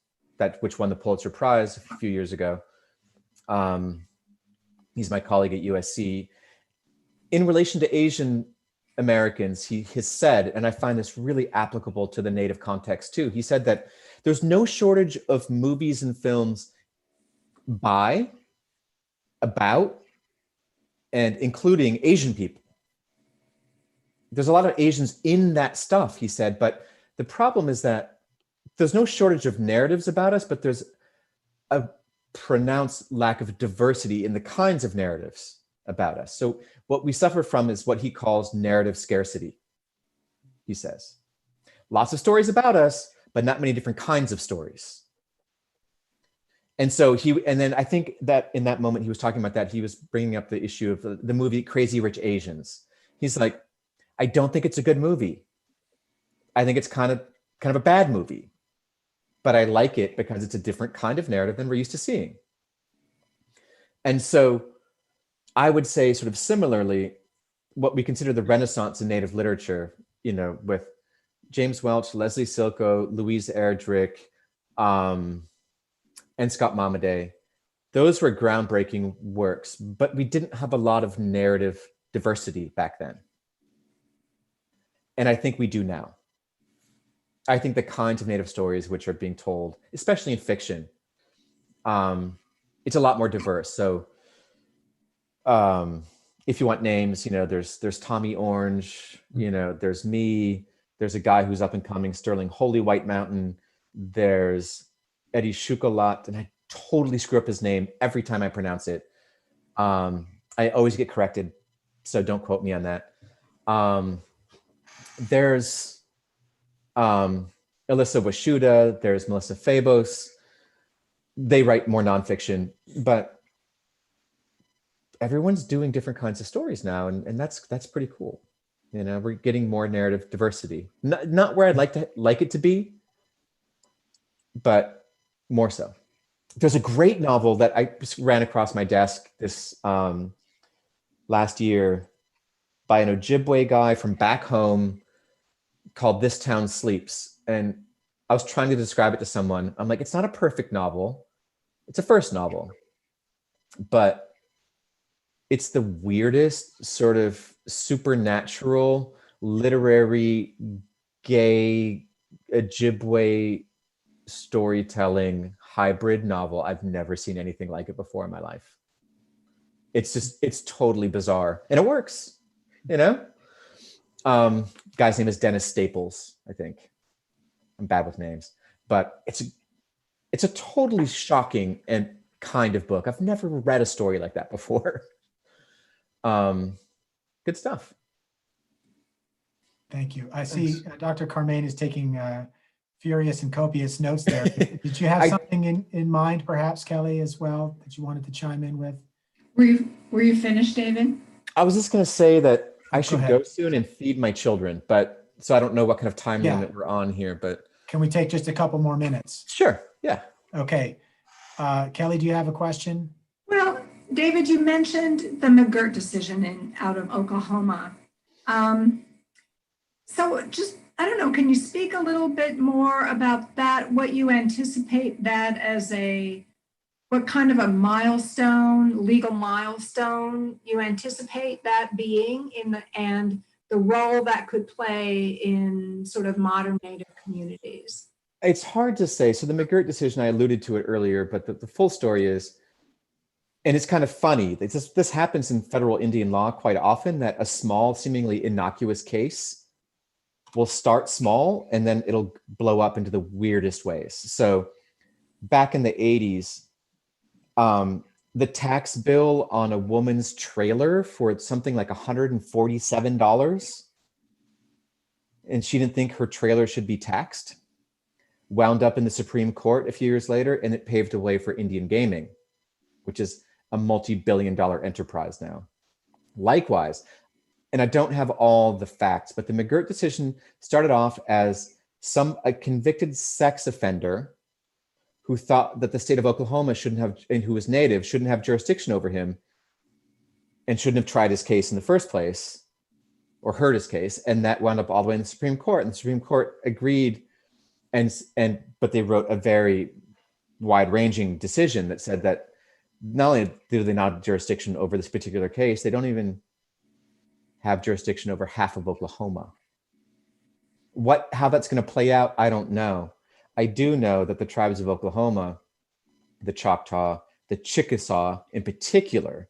[SPEAKER 2] which won the Pulitzer Prize a few years ago. He's my colleague at USC. In relation to Asian Americans, he has said, and I find this really applicable to the native context too, he said that there's no shortage of movies and films by, about, and including Asian people. There's a lot of Asians in that stuff, he said, but the problem is that there's no shortage of narratives about us, but there's a pronounced lack of diversity in the kinds of narratives about us. So what we suffer from is what he calls narrative scarcity, he says. Lots of stories about us, but not many different kinds of stories. And so and then I think that in that moment he was talking about that, he was bringing up the issue of the movie Crazy Rich Asians. He's like, I don't think it's a good movie. I think it's kind of a bad movie, but I like it because it's a different kind of narrative than we're used to seeing. And so I would say sort of similarly, what we consider the Renaissance in Native literature, you know, with James Welch, Leslie Silko, Louise Erdrich, and Scott Momaday, those were groundbreaking works, but we didn't have a lot of narrative diversity back then. And I think we do now. I think the kinds of Native stories which are being told, especially in fiction, it's a lot more diverse. So if you want names, you know, there's Tommy Orange, you know, there's me, there's a guy who's up and coming, Sterling Holy White Mountain, there's Eddie Chocolat, and I totally screw up his name every time I pronounce it. I always get corrected, so don't quote me on that. There's Alyssa Washuda, there's Melissa Fabos. They write more nonfiction, but everyone's doing different kinds of stories now, and that's pretty cool. You know, we're getting more narrative diversity. Not where I'd like it to be, but more so. There's a great novel that I ran across my desk this last year by an Ojibwe guy from back home called This Town Sleeps. And I was trying to describe it to someone. I'm like, it's not a perfect novel. It's a first novel, but it's the weirdest sort of supernatural, literary, gay, Ojibwe storytelling hybrid novel. I've never seen anything like it before in my life. It's totally bizarre, and it works, you know? Guy's name is Dennis Staples, I think. I'm bad with names, but it's a totally shocking and kind of book. I've never read a story like that before. Good stuff.
[SPEAKER 1] Thank you. I see Dr. Carmain is taking furious and copious notes there. Did you have something in mind, perhaps, Kelly, as well, that you wanted to chime in with?
[SPEAKER 5] Were you finished, David?
[SPEAKER 2] I was just going to say that I should go soon and feed my children, but so I don't know what kind of time limit we're on here, but.
[SPEAKER 1] Can we take just a couple more minutes?
[SPEAKER 2] Sure, yeah.
[SPEAKER 1] Okay. Kelly, do you have a question?
[SPEAKER 5] Well, David, you mentioned the McGirt decision out of Oklahoma. So just, I don't know, can you speak a little bit more about that, what you anticipate that as what kind of a milestone, legal milestone you anticipate that being and the role that could play in sort of modern Native communities?
[SPEAKER 2] It's hard to say. So the McGirt decision, I alluded to it earlier, but the full story is, and it's kind of funny, this happens in federal Indian law quite often, that a small, seemingly innocuous case will start small and then it'll blow up into the weirdest ways. So back in the 80s, the tax bill on a woman's trailer for something like $147, and she didn't think her trailer should be taxed, wound up in the Supreme Court a few years later, and it paved the way for Indian gaming, which is a multi-billion-dollar enterprise now. Likewise, and I don't have all the facts, but the McGirt decision started off as a convicted sex offender who thought that the state of Oklahoma and who was Native, shouldn't have jurisdiction over him and shouldn't have tried his case in the first place or heard his case. And that wound up all the way in the Supreme Court. And the Supreme Court agreed, but they wrote a very wide-ranging decision that said that not only do they not have jurisdiction over this particular case, they don't even have jurisdiction over half of Oklahoma. How that's going to play out, I don't know. I do know that the tribes of Oklahoma, the Choctaw, the Chickasaw in particular,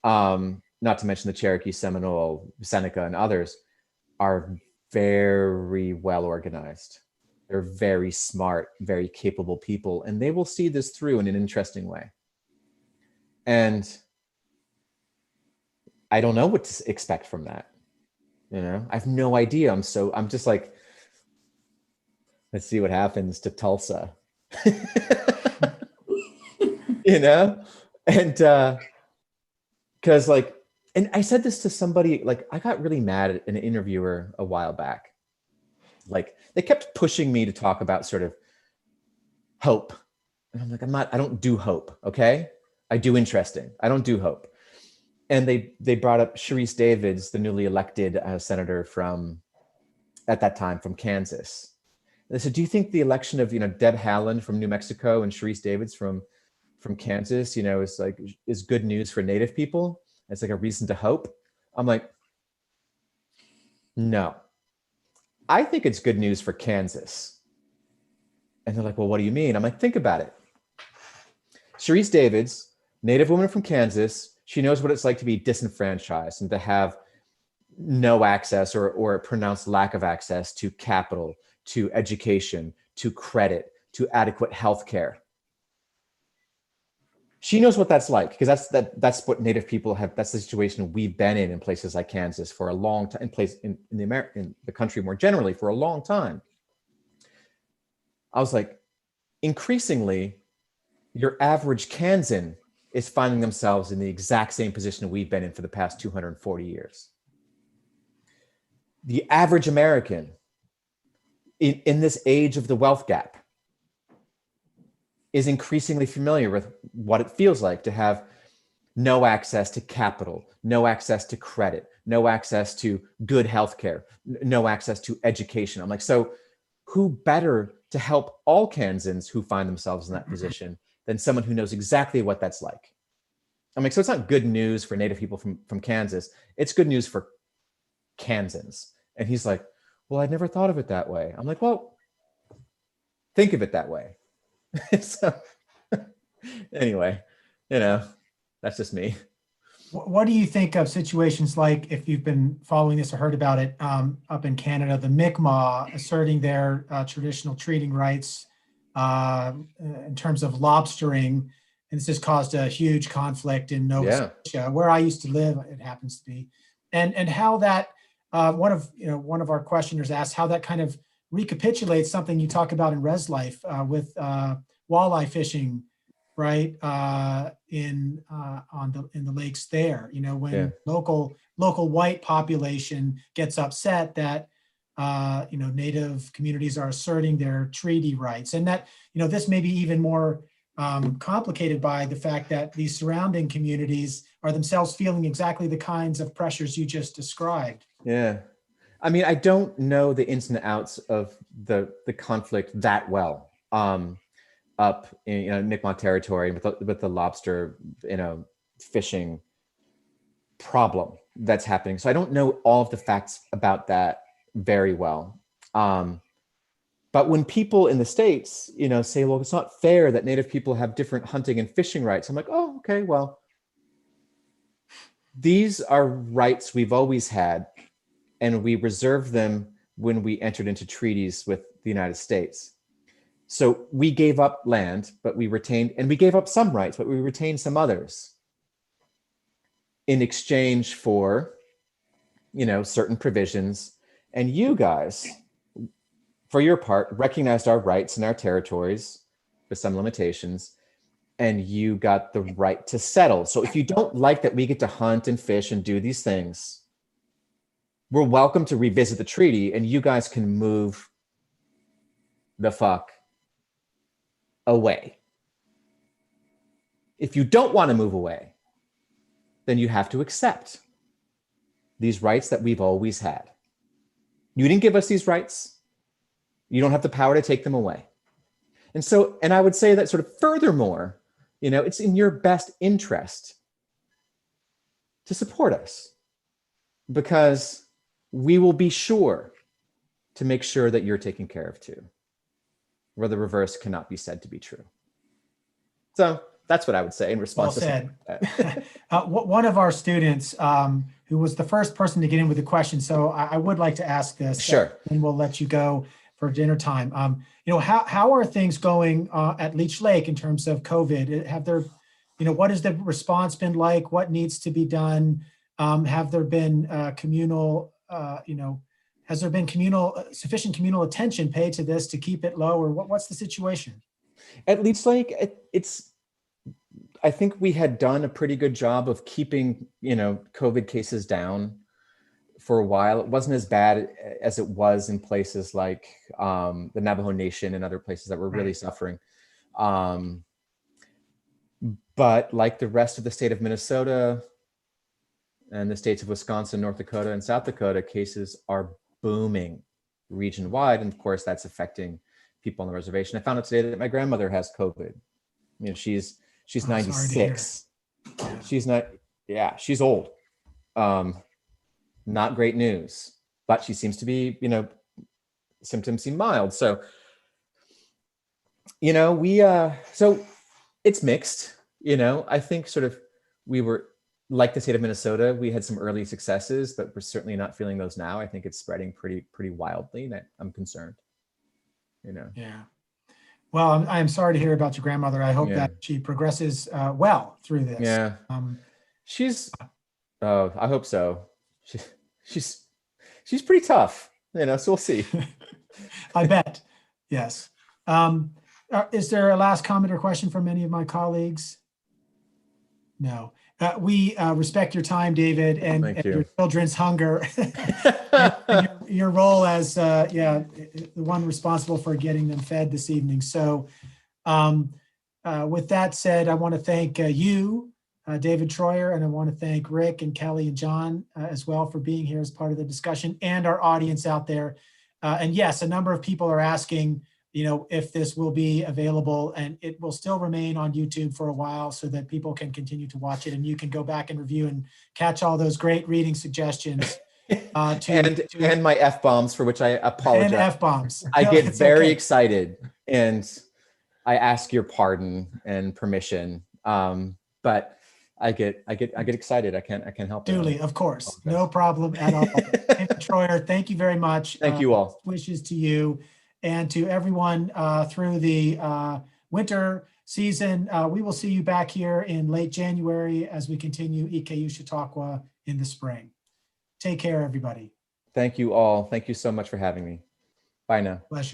[SPEAKER 2] not to mention the Cherokee, Seminole, Seneca, and others, are very well organized. They're very smart, very capable people, and they will see this through in an interesting way. And I don't know what to expect from that. You know, I have no idea. I'm just like, let's see what happens to Tulsa. You know? And because like, and I said this to somebody, like I got really mad at an interviewer a while back. Like they kept pushing me to talk about sort of hope. And I'm like, I don't do hope. Okay. I do interesting. I don't do hope. And they brought up Sharice Davids, the newly elected senator at that time from Kansas. And they said, do you think the election of, Deb Haaland from New Mexico and Sharice Davids from Kansas, is good news for Native people? It's like a reason to hope. I'm like, no, I think it's good news for Kansas. And they're like, well, what do you mean? I'm like, think about it. Sharice Davids, Native woman from Kansas, she knows what it's like to be disenfranchised and to have no access or a pronounced lack of access to capital, to education, to credit, to adequate health care. She knows what that's like because that's what Native people have. That's the situation we've been in places like Kansas for a long time, in the country more generally for a long time. I was like, increasingly, your average Kansan is finding themselves in the exact same position we've been in for the past 240 years. The average American in this age of the wealth gap is increasingly familiar with what it feels like to have no access to capital, no access to credit, no access to good healthcare, no access to education. I'm like, so who better to help all Kansans who find themselves in that position than someone who knows exactly what that's like? I'm like, so it's not good news for Native people from Kansas. It's good news for Kansans. And he's like, well, I'd never thought of it that way. I'm like, well, think of it that way. So anyway, that's just me.
[SPEAKER 1] What do you think of situations like, if you've been following this or heard about it, up in Canada, the Mi'kmaq asserting their traditional treating rights in terms of lobstering, and this has caused a huge conflict in Nova Scotia, where I used to live. It happens to be, and how that one of our questioners asked how that kind of recapitulates something you talk about in Res Life with walleye fishing, right? In the lakes there, when local white population gets upset that Native communities are asserting their treaty rights, and that this may be even more complicated by the fact that these surrounding communities are themselves feeling exactly the kinds of pressures you just described.
[SPEAKER 2] Yeah. I mean, I don't know the ins and outs of the conflict that well up in Mi'kmaq territory with the lobster fishing problem that's happening. So I don't know all of the facts about that very well. But when people in the States, say, well, it's not fair that Native people have different hunting and fishing rights. I'm like, oh, okay, well, these are rights we've always had, and we reserved them when we entered into treaties with the United States. So we gave up land, but we retained, and we gave up some rights, but we retained some others in exchange for, certain provisions. And you guys, for your part, recognized our rights and our territories with some limitations, and you got the right to settle. So if you don't like that we get to hunt and fish and do these things, we're welcome to revisit the treaty, and you guys can move the fuck away. If you don't want to move away, then you have to accept these rights that we've always had. You didn't give us these rights. You don't have the power to take them away. And I would say that sort of furthermore, it's in your best interest to support us, because we will be sure to make sure that you're taken care of too, where the reverse cannot be said to be true. So that's what I would say in response to
[SPEAKER 1] that. One of our students, who was the first person to get in with a question, so I would like to ask this.
[SPEAKER 2] Sure.
[SPEAKER 1] And we'll let you go for dinner time. How are things going at Leech Lake in terms of COVID? Have there, what has the response been like? What needs to be done? Have there been communal, has there been sufficient communal attention paid to this to keep it low, or what's the situation?
[SPEAKER 2] At Leech Lake, I think we had done a pretty good job of keeping, COVID cases down for a while. It wasn't as bad as it was in places like the Navajo Nation and other places that were really suffering. But like the rest of the state of Minnesota and the states of Wisconsin, North Dakota, and South Dakota, cases are booming region-wide. And of course, that's affecting people on the reservation. I found out today that my grandmother has COVID. She's 96. She's old. Not great news, but she seems to be, symptoms seem mild. So, so it's mixed, I think sort of we were like the state of Minnesota, we had some early successes, but we're certainly not feeling those now. I think it's spreading pretty wildly, and I'm concerned,
[SPEAKER 1] Yeah. Well, I'm sorry to hear about your grandmother. I hope that she progresses well through this.
[SPEAKER 2] Yeah. I hope so. She's pretty tough, so we'll see.
[SPEAKER 1] I bet. Yes. Is there a last comment or question from any of my colleagues? No. We respect your time, David, and your children's hunger, and your role as the one responsible for getting them fed this evening. So with that said, I want to thank you, David Treuer, and I want to thank Rick and Kelly and John as well for being here as part of the discussion, and our audience out there. And yes, a number of people are asking, if this will be available, and it will still remain on YouTube for a while so that people can continue to watch it, and you can go back and review and catch all those great reading suggestions.
[SPEAKER 2] And my F-bombs, for which I apologize.
[SPEAKER 1] And F-bombs.
[SPEAKER 2] I get very excited, and I ask your pardon and permission. But I get excited. I can't help it.
[SPEAKER 1] Duly, of course. No problem at all. David Treuer, thank you very much.
[SPEAKER 2] Thank you all.
[SPEAKER 1] Wishes to you. And to everyone through the winter season. We will see you back here in late January as we continue EKU Chautauqua in the spring. Take care, everybody.
[SPEAKER 2] Thank you all. Thank you so much for having me. Bye now.
[SPEAKER 1] Bless you.